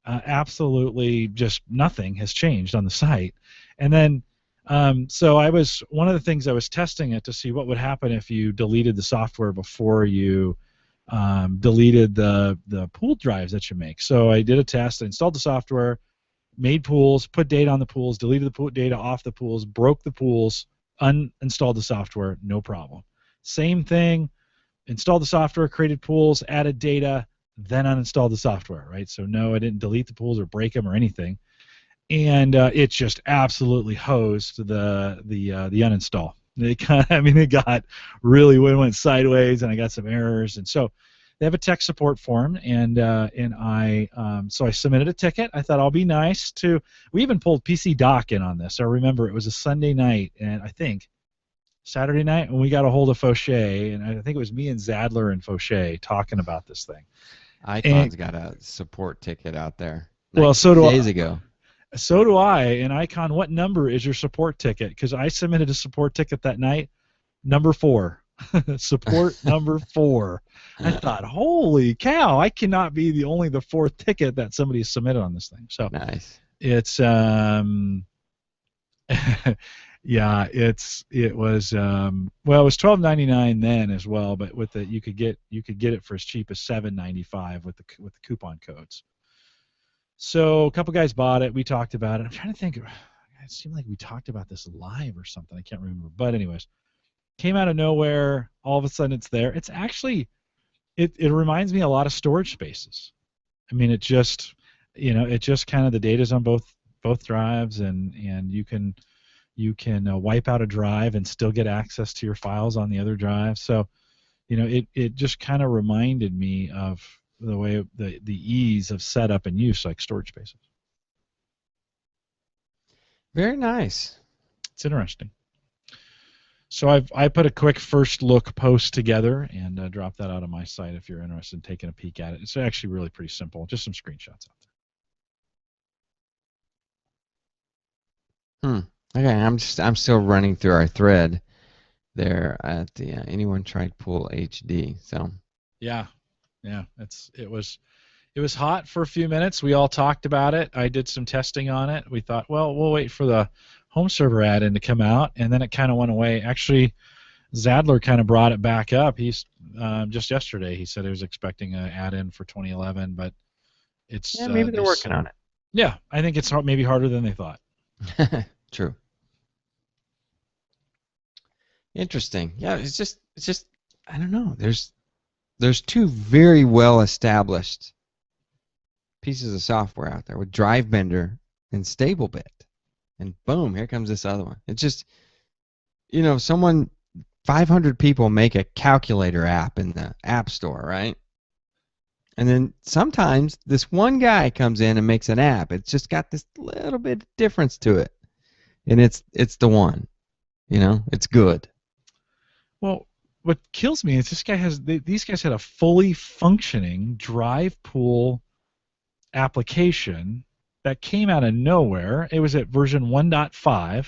B: absolutely just nothing has changed on the site, and then so one of the things I was testing it to see what would happen if you deleted the software before you deleted the pool drives that you make. So I did a test. I installed the software, made pools, put data on the pools, deleted the data off the pools, broke the pools, uninstalled the software, no problem. Same thing, installed the software, created pools, added data, then uninstalled the software, right? So no, I didn't delete the pools or break them or anything. And it just absolutely hosed the uninstall. It got really went sideways, and I got some errors. And so they have a tech support form, and I submitted a ticket. I thought I'll be nice to. We even pulled PC Doc in on this. I remember it was a Sunday night, and I think Saturday night when we got a hold of Fauché, and I think it was me and Zadler and Fauché talking about this thing.
A: Icon's got a support ticket out there.
B: Well, so do
A: days ago.
B: So do I. And Icon, what number is your support ticket? Because I submitted a support ticket that night, number 4. Support number 4. I thought, holy cow! I cannot be the fourth ticket that somebody submitted on this thing. So
A: nice.
B: It's yeah. It was well, it was $12.99 then as well, but with you could get it for as cheap as $7.95 with the coupon codes. So a couple guys bought it. We talked about it. I'm trying to think. It seemed like we talked about this live or something. I can't remember. But anyways, came out of nowhere. All of a sudden, it's there. It's actually, it reminds me a lot of storage spaces. I mean, it just kind of the data's on both drives, and you can wipe out a drive and still get access to your files on the other drive. So, it just kind of reminded me of the way the ease of setup and use like storage spaces.
A: Very nice.
B: It's interesting. So I put a quick first look post together and dropped that out on my site if you're interested in taking a peek at it. It's actually really pretty simple, just some screenshots out
A: there. Okay, I'm still running through our thread. there at the Anyone Tried Pool HD. So
B: Yeah, it was hot for a few minutes. We all talked about it. I did some testing on it. We thought, well, we'll wait for the home server add-in to come out, and then it kind of went away. Actually, Zadler kind of brought it back up. He's just yesterday. He said he was expecting an add-in for 2011, but it's
A: maybe they're working on it.
B: Yeah, I think it's maybe harder than they thought.
A: True. Interesting. Yeah, it's just I don't know. There's two very well established pieces of software out there with DriveBender and StableBit, and boom, here comes this other one. It's just, 500 people make a calculator app in the App Store, right? And then sometimes this one guy comes in and makes an app. It's just got this little bit of difference to it, and it's the one. It's good.
B: Well, what kills me is these guys had a fully functioning drive pool application that came out of nowhere. It was at version 1.5.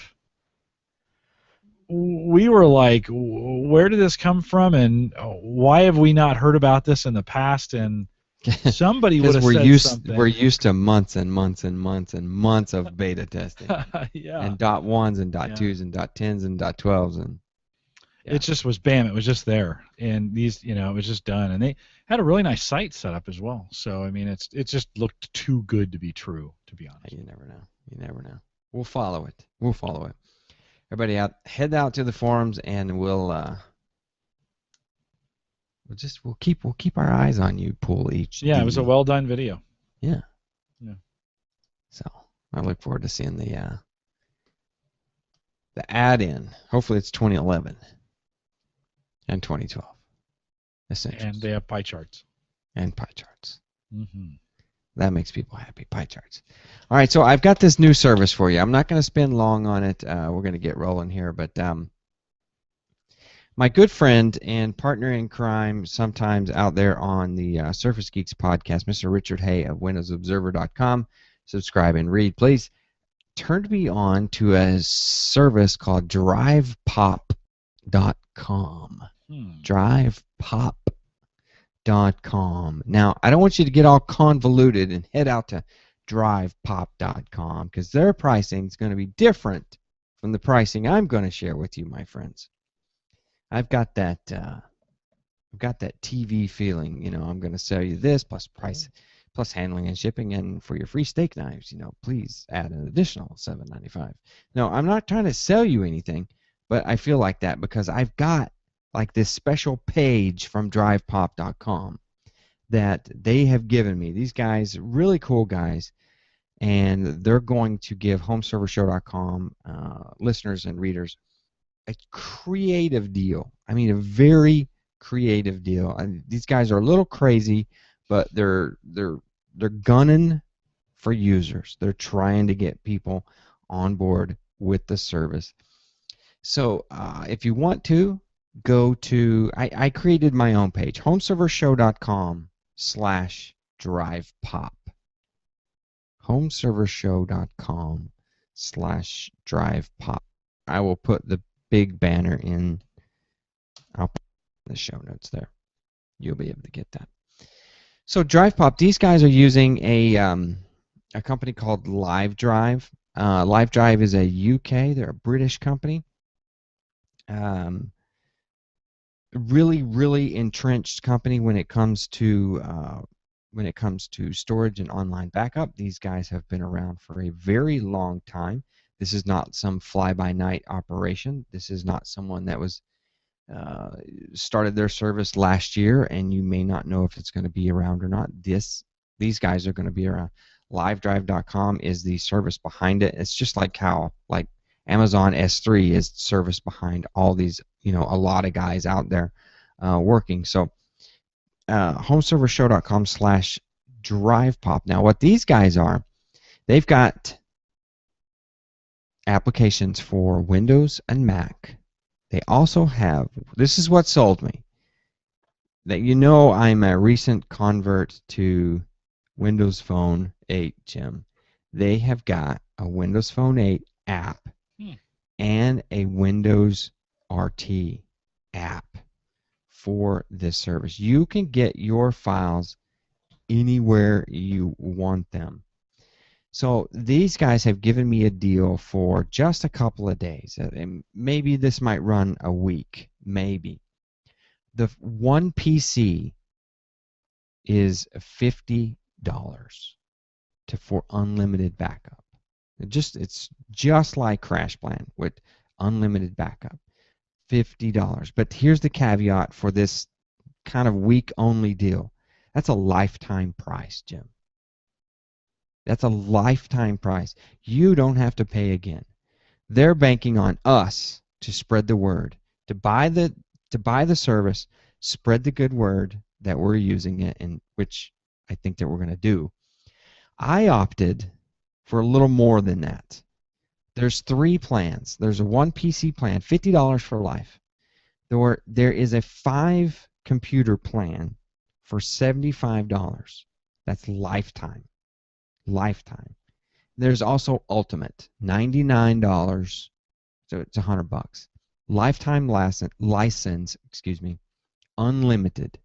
B: We were like, where did this come from, and why have we not heard about this in the past? And somebody would have said something.
A: We're used to months and months and months and months of beta testing.
B: Yeah.
A: And .1s and .2s and .10s and .12s and.
B: Yeah. It just was bam. It was just there, and these, it was just done, and they had a really nice site set up as well. So I mean, it just looked too good to be true, to be honest.
A: You never know. You never know. We'll follow it. Everybody head out to the forums, and we'll keep our eyes on you, Pool each.
B: Yeah, it was a well done video.
A: Yeah.
B: Yeah.
A: So I look forward to seeing the add-in. Hopefully it's 2011 and 2012. Essentials.
B: And they have pie charts.
A: And pie charts.
B: Mm-hmm.
A: That makes people happy. Pie charts. All right, so I've got this new service for you. I'm not going to spend long on it. We're going to get rolling here, but my good friend and partner in crime, sometimes out there on the Surface Geeks podcast, Mr. Richard Hay of WindowsObserver.com. Subscribe and read, please. Turned me on to a service called DrivePop.com. DrivePop.com. Now, I don't want you to get all convoluted and head out to DrivePop.com, because their pricing is going to be different from the pricing I'm going to share with you, my friends. I've got that TV feeling. I'm going to sell you this plus price, plus handling and shipping, and for your free steak knives, please add an additional $7.95. No, I'm not trying to sell you anything, but I feel like that because I've got like this special page from DrivePop.com that they have given me. These guys, really cool guys, and they're going to give HomeServerShow.com listeners and readers a creative deal. I mean, a very creative deal. And these guys are a little crazy, but they're gunning for users. They're trying to get people on board with the service. So if you want to, go to, I created my own page, HomeServerShow.com/DrivePop. HomeServerShow.com/DrivePop. I will put the big banner in. I'll put the show notes there. You'll be able to get that. So DrivePop, these guys are using a company called LiveDrive. LiveDrive is a UK. They're a British company. Really, really entrenched company when it comes to storage and online backup. These guys have been around for a very long time. This is not some fly-by-night operation. This is not someone that was started their service last year, and you may not know if it's going to be around or not. These guys are going to be around. LiveDrive.com is the service behind it. It's just like how Amazon S3 is the service behind all these, a lot of guys out there working. So HomeServerShow.com/DrivePop. Now, what these guys are, they've got applications for Windows and Mac. They also have, this is what sold me, that I'm a recent convert to Windows Phone 8, Jim. They have got a Windows Phone 8 app and a Windows RT app for this service. You can get your files anywhere you want them. So these guys have given me a deal for just a couple of days. And maybe this might run a week, maybe. The one PC is $50 for unlimited backup. It's just like CrashPlan with unlimited backup. $50. But here's the caveat for this kind of week-only deal. That's a lifetime price, Jim. That's a lifetime price. You don't have to pay again. They're banking on us to spread the word, to buy the service, spread the good word that we're using it, and which I think that we're going to do. I opted for a little more than that. There's 3 plans. There's a 1 PC plan, $50 for life. There is a 5 computer plan for $75. That's lifetime. Lifetime. There's also Ultimate, $99, so it's $100. Lifetime license, unlimited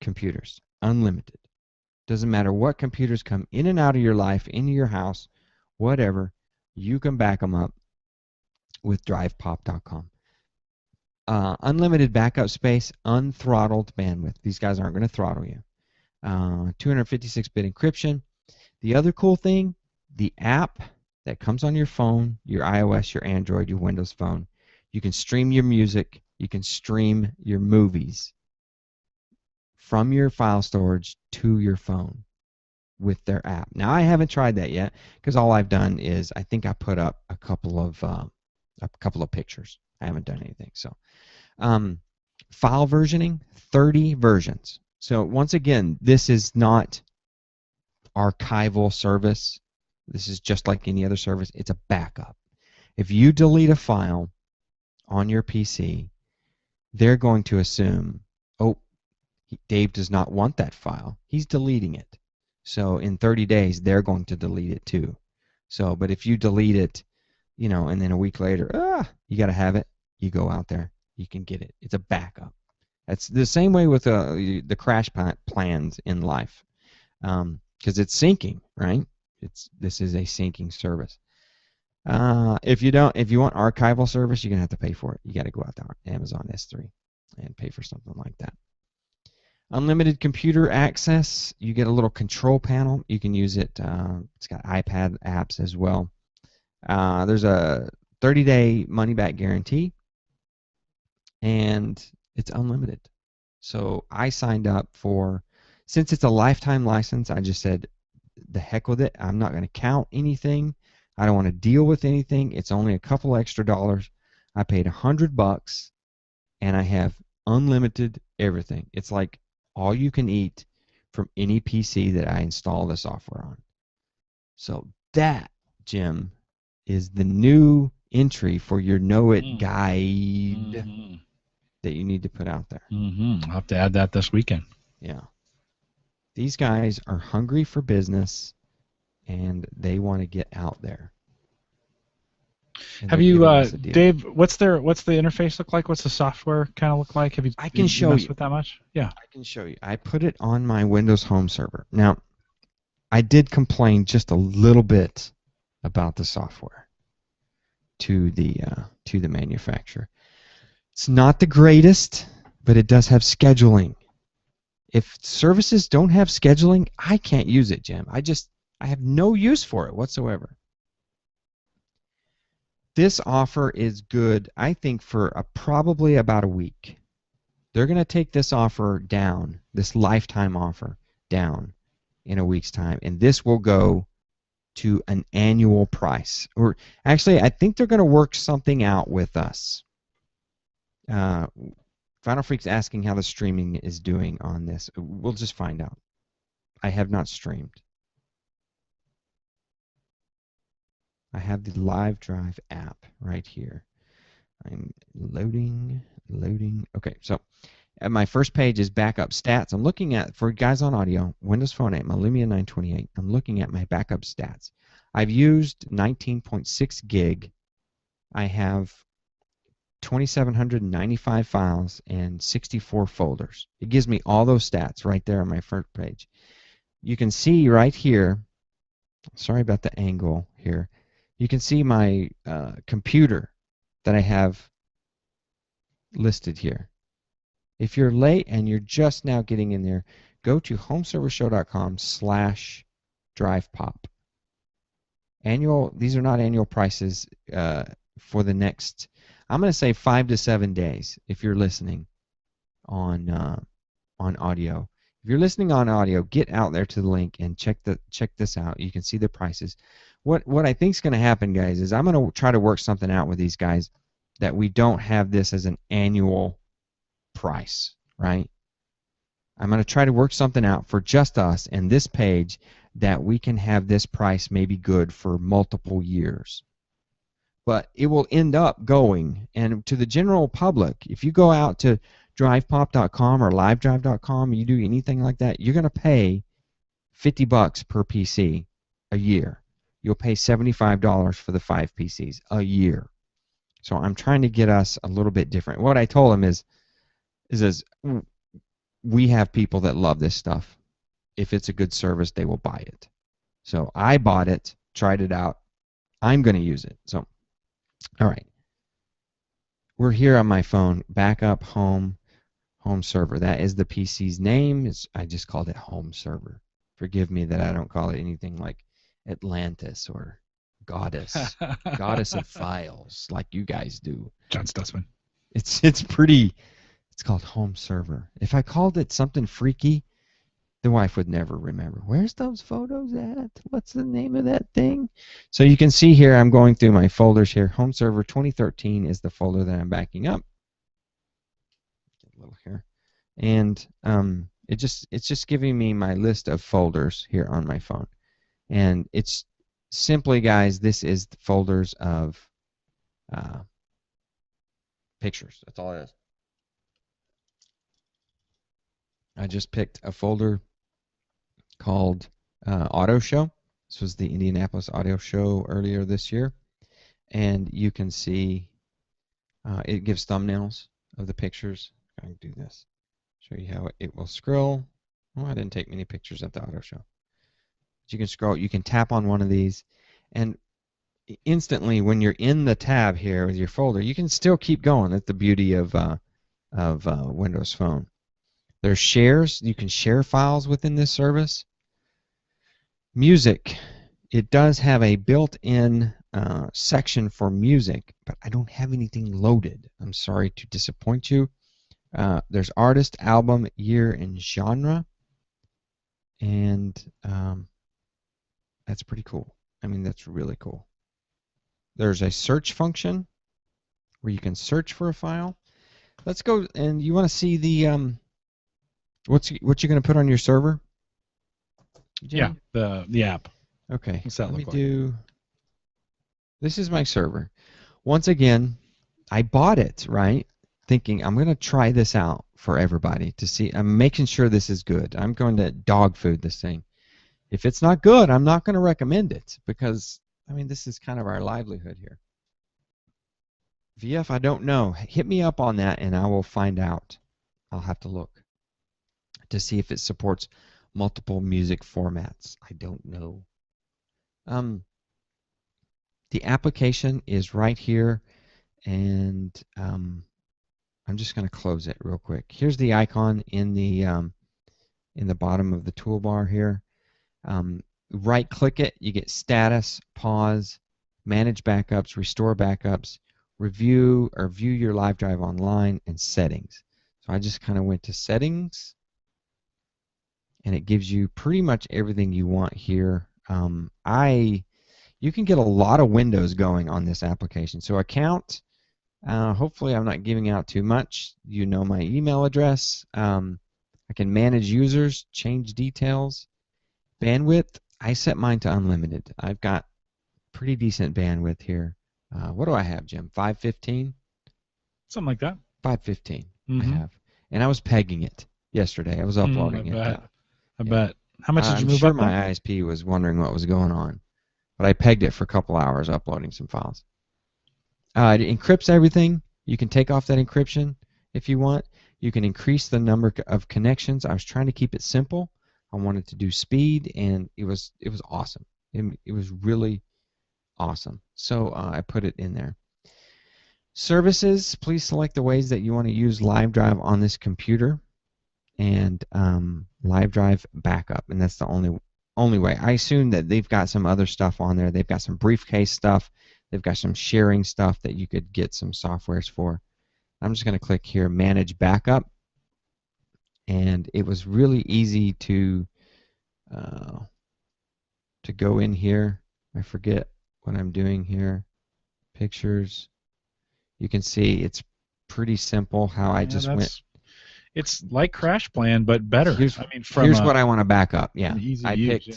A: computers, unlimited. Doesn't matter what computers come in and out of your life, into your house, whatever, you can back them up with DrivePop.com. Unlimited backup space, unthrottled bandwidth. These guys aren't going to throttle you. 256-bit encryption. The other cool thing, the app that comes on your phone, your iOS, your Android, your Windows phone, you can stream your music, you can stream your movies from your file storage to your phone with their app. Now, I haven't tried that yet because all I've done is I think I put up a couple of pictures. I haven't done anything. So, file versioning, 30 versions. So once again, this is not archival service. This is just like any other service. It's a backup. If you delete a file on your PC, they're going to assume, oh, Dave does not want that file. He's deleting it. So in 30 days, they're going to delete it too. So, but if you delete it, and then a week later, you got to have it. You go out there, you can get it. It's a backup. That's the same way with the crash plans in life, because it's syncing, right? This is a syncing service. If you want archival service, you're gonna have to pay for it. You got to go out to Amazon S3 and pay for something like that. Unlimited computer access. You get a little control panel. You can use it. It's got iPad apps as well. There's a 30-day money-back guarantee, and it's unlimited. So I signed up for, since it's a lifetime license, I just said, the heck with it. I'm not going to count anything. I don't want to deal with anything. It's only a couple extra dollars. I paid $100, and I have unlimited everything. It's like all you can eat from any PC that I install the software on. So that, Jim, is the new entry for your Know It guide that you need to put out there.
B: I'll have to add that this weekend.
A: Yeah. These guys are hungry for business, and they want to get out there.
B: Have you, Dave? What's the interface look like? What's the software kind of look like? Have you?
A: I can show you.
B: With that much? Yeah.
A: I can show you. I put it on my Windows Home server. Now, I did complain just a little bit about the software to the manufacturer. It's not the greatest, but it does have scheduling. If services don't have scheduling, I can't use it, Jim. I have no use for it whatsoever. This offer is good, I think, for probably about a week. They're going to take this offer down, this lifetime offer down in a week's time, and this will go to an annual price. Or actually, I think they're going to work something out with us. Final Freak's asking how the streaming is doing on this. We'll just find out. I have not streamed. I have the Live Drive app right here. I'm loading. Okay, so my first page is backup stats. I'm looking at, for guys on audio, Windows Phone 8, my Lumia 928. I'm looking at my backup stats. I've used 19.6 gig. I have 2,795 files and 64 folders. It gives me all those stats right there on my front page. You can see right here, sorry about the angle here, you can see my computer that I have listed here. If you're late and you're just now getting in there, go to homeservershow.com/drivepop. These are not annual prices for the next, I'm going to say 5 to 7 days if you're listening on audio. If you're listening on audio, get out there to the link and check this out. You can see the prices. What I think is going to happen, guys, is I'm going to try to work something out with these guys that we don't have this as an annual price, right? I'm going to try to work something out for just us and this page that we can have this price maybe good for multiple years. But it will end up going, and to the general public, if you go out to drivepop.com or livedrive.com and you do anything like that, you're going to pay $50 per PC a year. You'll pay $75 for the 5 PCs a year. So I'm trying to get us a little bit different. What I told him is we have people that love this stuff. If it's a good service, they will buy it. So I bought it, tried it out. I'm going to use it. So, all right. We're here on my phone, backup home server. That is the PC's name. I just called it home server. Forgive me that I don't call it anything like Atlantis or Goddess of Files like you guys do.
B: John Stutzman.
A: It's pretty. It's called home server. If I called it something freaky, the wife would never remember. Where's those photos at? What's the name of that thing? So you can see here, I'm going through my folders here. Home server 2013 is the folder that I'm backing up. Get a little here, and it's just giving me my list of folders here on my phone, and it's simply, guys, this is the folders of pictures. That's all it is. I just picked a folder called Auto Show. This was the Indianapolis Auto Show earlier this year. And you can see it gives thumbnails of the pictures. I can do this. Show you how it will scroll. Oh, I didn't take many pictures at the Auto Show. But you can scroll. You can tap on one of these. And instantly, when you're in the tab here with your folder, you can still keep going. That's the beauty of Windows Phone. There's shares. You can share files within this service. Music. It does have a built-in section for music, but I don't have anything loaded. I'm sorry to disappoint you. There's artist, album, year, and genre. And that's pretty cool. I mean, that's really cool. There's a search function where you can search for a file. Let's go, and you want to see the what you're going to put on your server?
B: Jim? Yeah, the app.
A: Okay.
B: What's that
A: Let
B: look
A: me
B: like?
A: do. This is my server. Once again, I bought it, right? Thinking I'm going to try this out for everybody to see. I'm making sure this is good. I'm going to dog food this thing. If it's not good, I'm not going to recommend it because, I mean, this is kind of our livelihood here. VF, I don't know. Hit me up on that and I will find out. I'll have to look to see if it supports multiple music formats. I don't know. The application is right here, and I'm just going to close it real quick. Here's the icon in the bottom of the toolbar here. Right-click it, you get status, pause, manage backups, restore backups, review or view your live drive online, and settings. So I just kind of went to settings, and it gives you pretty much everything you want here. You can get a lot of windows going on this application. So account, hopefully I'm not giving out too much. You know my email address. I can manage users, change details. Bandwidth, I set mine to unlimited. I've got pretty decent bandwidth here. What do I have, Jim? 515?
B: Something like that.
A: 515 I have. And I was pegging it yesterday. I was uploading it.
B: I bet. How much did you
A: I'm
B: move
A: sure
B: up?
A: My ISP was wondering what was going on. But I pegged it for a couple hours uploading some files. It encrypts everything. You can take off that encryption if you want. You can increase the number of connections. I was trying to keep it simple. I wanted to do speed, and it was awesome. It was really awesome. So I put it in there. Services, please select the ways that you want to use LiveDrive on this computer, and LiveDrive backup, and that's the only way. I assume that they've got some other stuff on there. They've got some briefcase stuff. They've got some sharing stuff that you could get some softwares for. I'm just going to click here, Manage Backup, and it was really easy to go in here. I forget what I'm doing here. Pictures. You can see it's pretty simple how I just went.
B: It's like CrashPlan, but better.
A: Here's what I want to back up. Yeah, I picked. Yeah.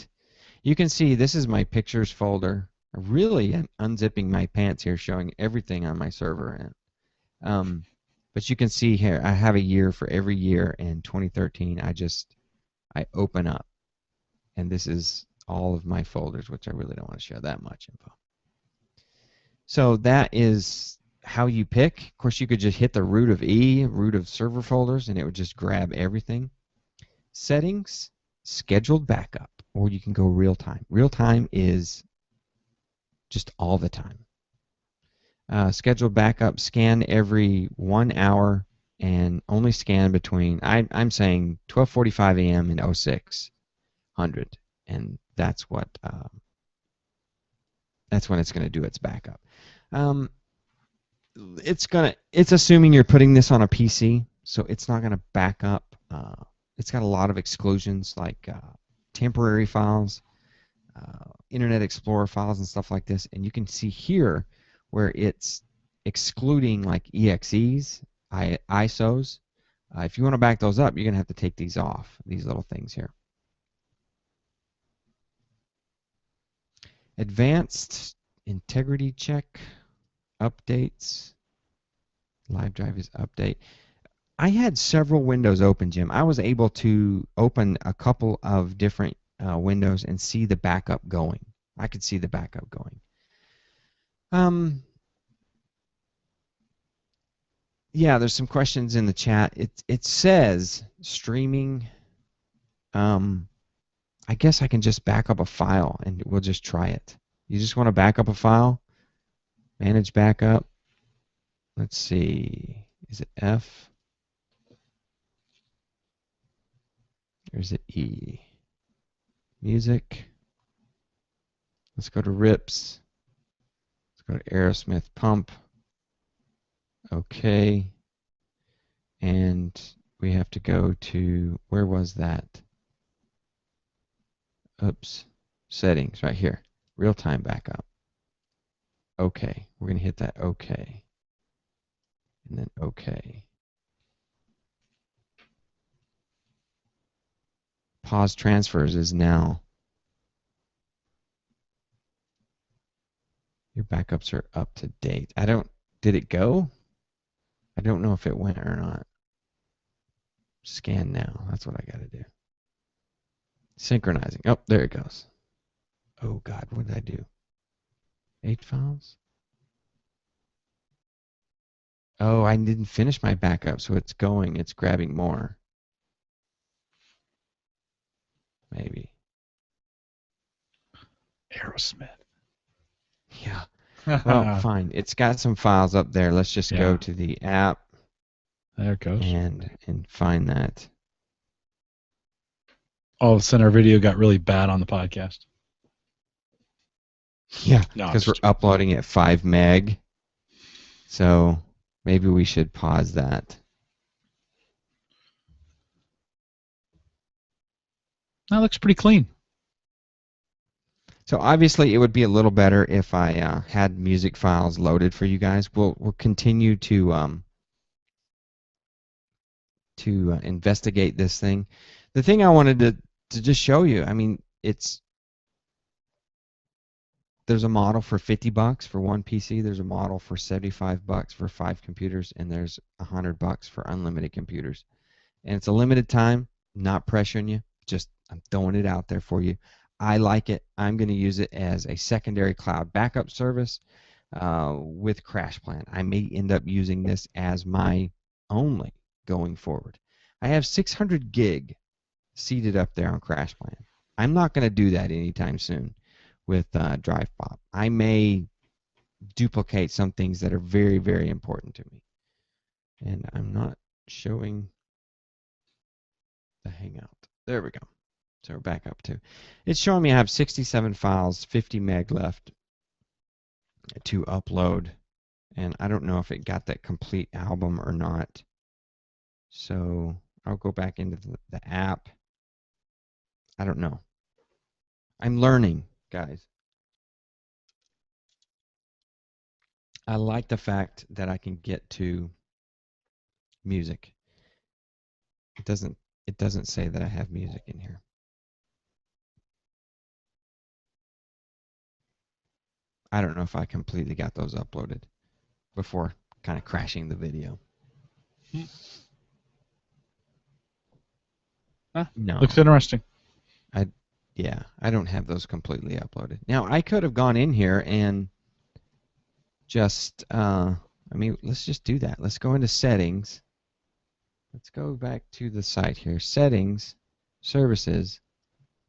A: You can see this is my pictures folder. I really am unzipping my pants here, showing everything on my server. But you can see here, I have a year for every year in 2013. I open up, and this is all of my folders, which I really don't want to share that much info. So that is how you pick. Of course, you could just hit the root of server folders, and it would just grab everything. Settings, scheduled backup, or you can go real time. Real time is just all the time. Scheduled backup, scan every 1 hour and only scan between, I'm saying 12:45 a.m. and 0600, and that's when it's going to do its backup. It's assuming you're putting this on a PC, so it's not going to back up. It's got a lot of exclusions like temporary files, Internet Explorer files, and stuff like this. And you can see here where it's excluding like EXEs, ISOs. If you want to back those up, you're going to have to take these off, these little things here. Advanced integrity check, updates. LiveDrive is update. I had several windows open, Jim. I was able to open a couple of different windows and see the backup going. I could see the backup going. Yeah, there's some questions in the chat. It says streaming. I guess I can just back up a file and we'll just try it. You just want to back up a file? Manage backup. Let's see. Is it F? Or is it E? Music. Let's go to Rips. Let's go to Aerosmith Pump. Okay. And we have to go to, where was that? Oops. Settings, right here. Real-time backup. Okay. We're going to hit that OK. And then OK. Pause transfers is now. Your backups are up to date. Did it go? I don't know if it went or not. Scan now. That's what I got to do. Synchronizing. Oh, there it goes. Oh, God, what did I do? 8 files? Oh, I didn't finish my backup, so it's going. It's grabbing more. Maybe.
B: Aerosmith.
A: Yeah. Well, fine. It's got some files up there. Let's just go to the app.
B: There it goes.
A: And find that.
B: All of a sudden, our video got really bad on the podcast.
A: Yeah, because we're uploading at 5 meg. So maybe we should pause that.
B: That looks pretty clean.
A: So obviously, it would be a little better if I had music files loaded for you guys. We'll continue to investigate this thing. The thing I wanted to just show you, I mean, there's a model for $50 for one PC. There's a model for $75 for 5 computers, and there's $100 for unlimited computers. And it's a limited time. Not pressuring you. Just I'm throwing it out there for you. I like it. I'm going to use it as a secondary cloud backup service. with CrashPlan. I may end up using this as my only going forward. I have 600 gig seated up there on CrashPlan. I'm not going to do that anytime soon with DrivePop. I may duplicate some things that are very, very important to me. And I'm not showing the Hangout. There we go. So we're back up to. It's showing me I have 67 files, 50 meg left to upload. And I don't know if it got that complete album or not. So I'll go back into the app. I don't know. I'm learning, guys. I like the fact that I can get to music. It doesn't say that I have music in here. I don't know if I completely got those uploaded before kind of crashing the video. No.
B: Looks interesting.
A: Yeah, I don't have those completely uploaded. Now, I could have gone in here and just, let's just do that. Let's go into settings. Let's go back to the site here. Settings, services,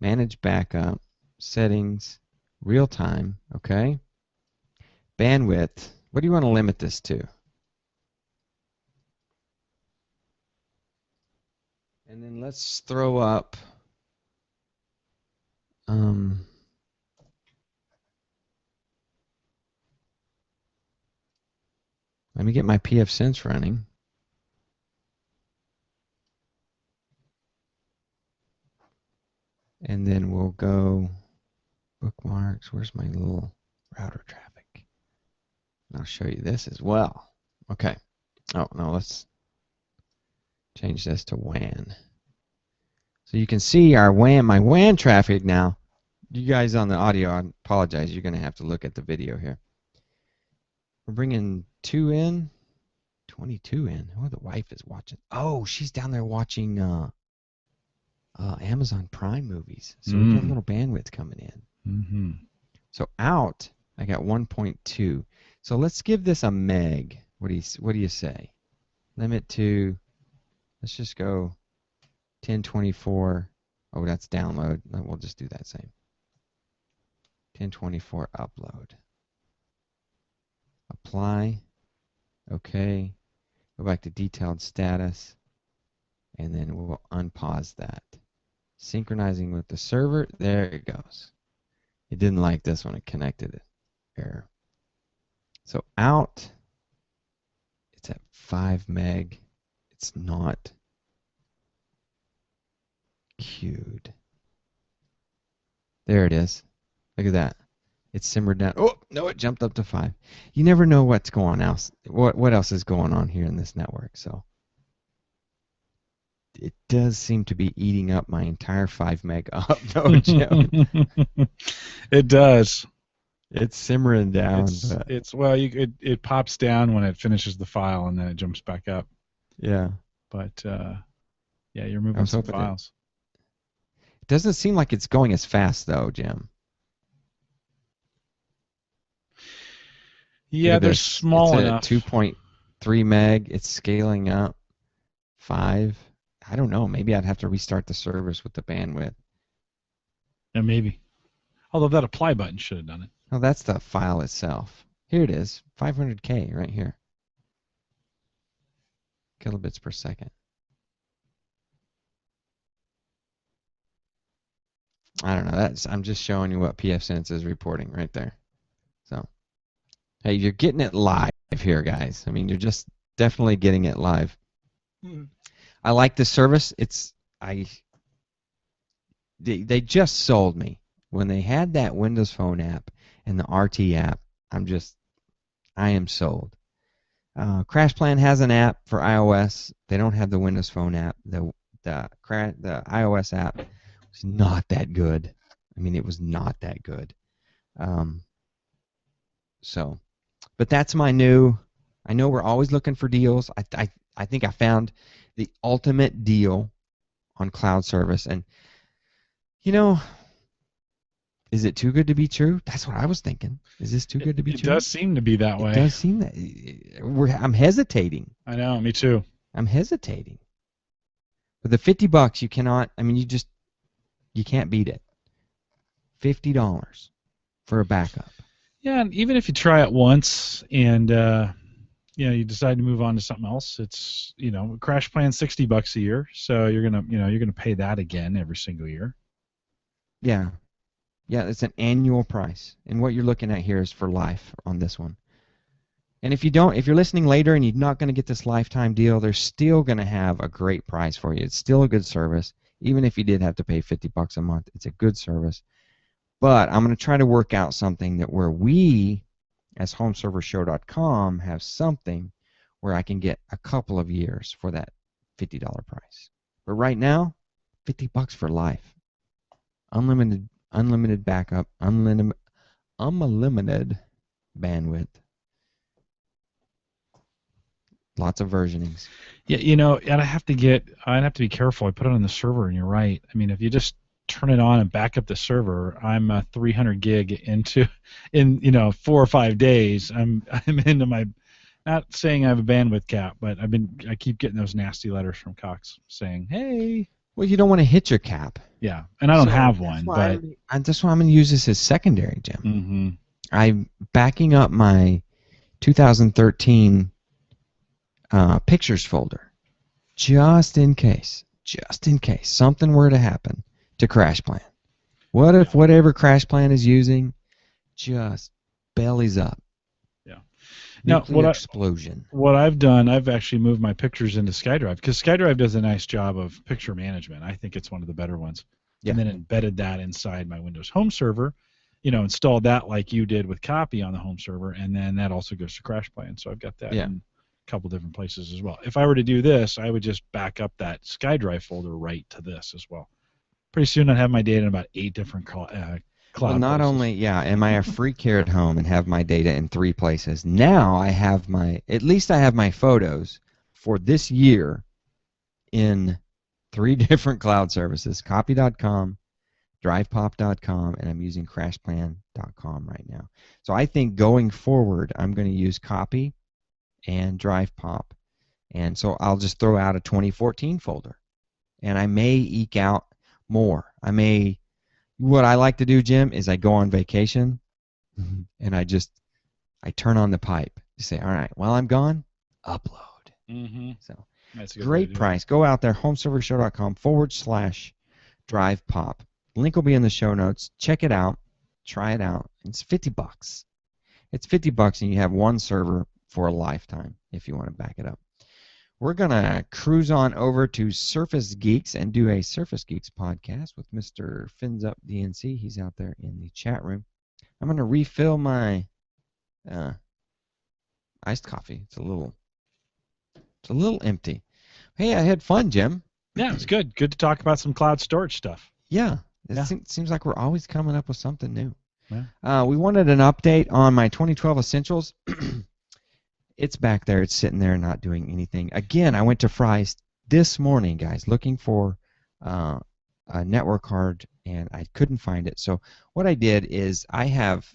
A: manage backup, settings, real time, okay? Bandwidth, what do you want to limit this to? And then let's throw up let me get my pfSense running. And then we'll go bookmarks. Where's my little router traffic? And I'll show you this as well. Okay. Oh, no, let's change this to WAN. So you can see our WAN, my WAN traffic now. You guys on the audio, I apologize. You're going to have to look at the video here. We're bringing 2 in, 22 in. Oh, the wife is watching. Oh, she's down there watching Amazon Prime movies. So we got a little bandwidth coming in.
B: Mm-hmm.
A: So out, I got 1.2. So let's give this a meg. What do you say? Limit to, let's just go 1024. Oh, that's download. We'll just do that same. 1024 upload. Apply. Okay. Go back to detailed status. And then we'll unpause that. Synchronizing with the server. There it goes. It didn't like this when it connected it. Error. So out. It's at 5 meg. It's not queued. There it is. Look at that. It's simmered down. Oh, no, it jumped up to 5. You never know what's going on else. What else is going on here in this network. So it does seem to be eating up my entire 5 meg up. No joke.
B: It does.
A: It's simmering down.
B: It pops down when it finishes the file and then it jumps back up.
A: Yeah.
B: But yeah, you're moving some files.
A: It doesn't seem like it's going as fast though, Jim.
B: Yeah, they're small enough.
A: It's at 2.3 meg. It's scaling up. 5. I don't know. Maybe I'd have to restart the service with the bandwidth.
B: Yeah, maybe. Although that apply button should have done it.
A: Oh, that's the file itself. Here it is. 500K right here. Kilobits per second. I don't know. I'm just showing you what pfSense is reporting right there. So, hey, you're getting it live here, guys. I mean, you're just definitely getting it live. I like this service. They just sold me when they had that Windows Phone app and the RT app. I am sold. CrashPlan has an app for iOS. They don't have the Windows Phone app. The iOS app was not that good. I mean, it was not that good. But that's my new. I know we're always looking for deals. I think I found the ultimate deal on cloud service, and you know, Is it too good to be true? That's what I was thinking. Is this too good to be
B: It
A: true?
B: does seem to be that
A: It
B: way.
A: does seem that I'm hesitating.
B: I know, me too.
A: I'm hesitating. For the $50, you cannot. I mean, you can't beat it. $50 for a backup.
B: Yeah, and even if you try it once and you decide to move on to something else, it's crash plan $60 a year, so you're gonna pay that again every single year.
A: Yeah. Yeah, it's an annual price. And what you're looking at here is for life on this one. And if you're listening later and you're not going to get this lifetime deal, they're still going to have a great price for you. It's still a good service. Even if you did have to pay $50 a month, it's a good service. But I'm going to try to work out something that where we, as HomeServerShow.com, have something where I can get a couple of years for that $50 price. But right now, $50 for life. Unlimited backup, unlimited bandwidth. Lots of versionings.
B: Yeah, and I'd have to be careful. I put it on the server, and you're right. I mean, if you just turn it on and back up the server, I'm 300 gig in 4 or 5 days. I'm into my, not saying I have a bandwidth cap, but I keep getting those nasty letters from Cox saying, hey.
A: Well, you don't want to hit your cap.
B: Yeah, and I don't have one, but
A: that's why I'm going to use this as secondary, Jim.
B: Mm-hmm.
A: I'm backing up my 2013 pictures folder, just in case something were to happen to CrashPlan. What if whatever CrashPlan is using just bellies up?
B: Yeah.
A: Nuclear explosion.
B: What I've done, I've actually moved my pictures into SkyDrive because SkyDrive does a nice job of picture management. I think it's one of the better ones. Yeah. And then embedded that inside my Windows Home server, installed that like you did with Copy on the home server, and then that also goes to CrashPlan. So I've got that in a couple different places as well. If I were to do this, I would just back up that SkyDrive folder right to this as well. Pretty soon I'd have my data in about 8 different cloud
A: well, not
B: places.
A: Only, am I a freak here at home and have my data in 3 places? Now I have at least I have my photos for this year in 3 different cloud services, copy.com, drivepop.com, and I'm using crashplan.com right now. So I think going forward, I'm going to use Copy and DrivePop. And so I'll just throw out a 2014 folder. And I may eke out more. What I like to do, Jim, is I go on vacation and I turn on the pipe. You say, all right, while I'm gone, upload.
B: Mm-hmm.
A: So
B: that's a good
A: great price. Go out there, homeservershow.com/DrivePop. Link will be in the show notes. Check it out. Try it out. It's $50. It's $50 and you have one server for a lifetime if you want to back it up. We're going to cruise on over to Surface Geeks and do a Surface Geeks podcast with Mr. Fins Up DNC. He's out there in the chat room. I'm going to refill my iced coffee. It's a little empty. Hey, I had fun, Jim.
B: Yeah, it's good. Good to talk about some cloud storage stuff.
A: Yeah. It seems like we're always coming up with something new.
B: Yeah.
A: We wanted an update on my 2012 Essentials. It's back there. It's sitting there not doing anything. Again, I went to Fry's this morning, guys, looking for a network card, and I couldn't find it. So what I did is I have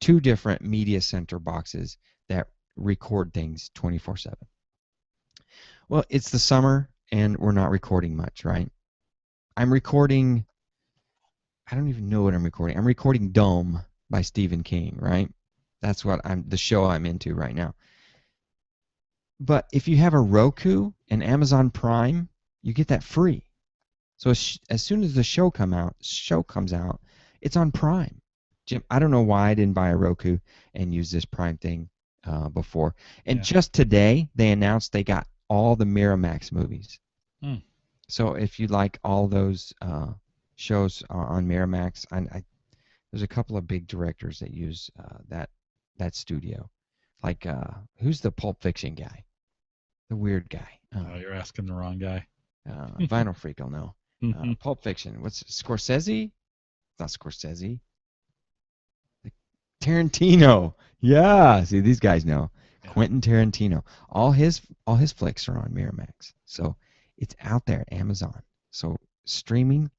A: 2 different media center boxes that record things 24/7. Well, it's the summer, and we're not recording much, right? I'm recording, I don't even know what I'm recording. I'm recording Dome by Stephen King, right? That's what the show I'm into right now. But if you have a Roku and Amazon Prime, you get that free. So as soon as the show comes out, it's on Prime. Jim, I don't know why I didn't buy a Roku and use this Prime thing before. And just today, they announced they got all the Miramax movies. So if you like all those shows on Miramax, there's a couple of big directors that use that studio. Like, who's the Pulp Fiction guy? The weird guy.
B: You're asking the wrong guy.
A: Vinyl Freak will know. Pulp Fiction. What's Scorsese? It's not Scorsese. Tarantino. Yeah. See, these guys know. Yeah. Quentin Tarantino. All his flicks are on Miramax. So it's out there at Amazon. So streaming,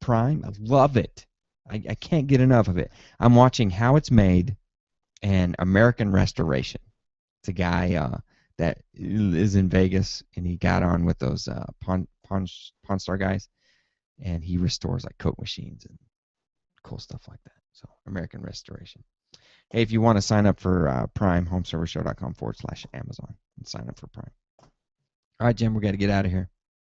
A: Prime. I love it. I can't get enough of it. I'm watching How It's Made and American Restoration. It's a guy that is in Vegas, and he got on with those Pawn Star guys, and he restores like Coke machines and cool stuff like that. So American Restoration. Hey, if you want to sign up for Prime, homeservershow.com/Amazon and sign up for Prime. All right, Jim, we got to get out of here.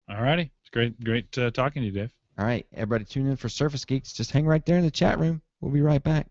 B: All righty. It's great talking to you, Dave.
A: All right, everybody tune in for Surface Geeks. Just hang right there in the chat room. We'll be right back.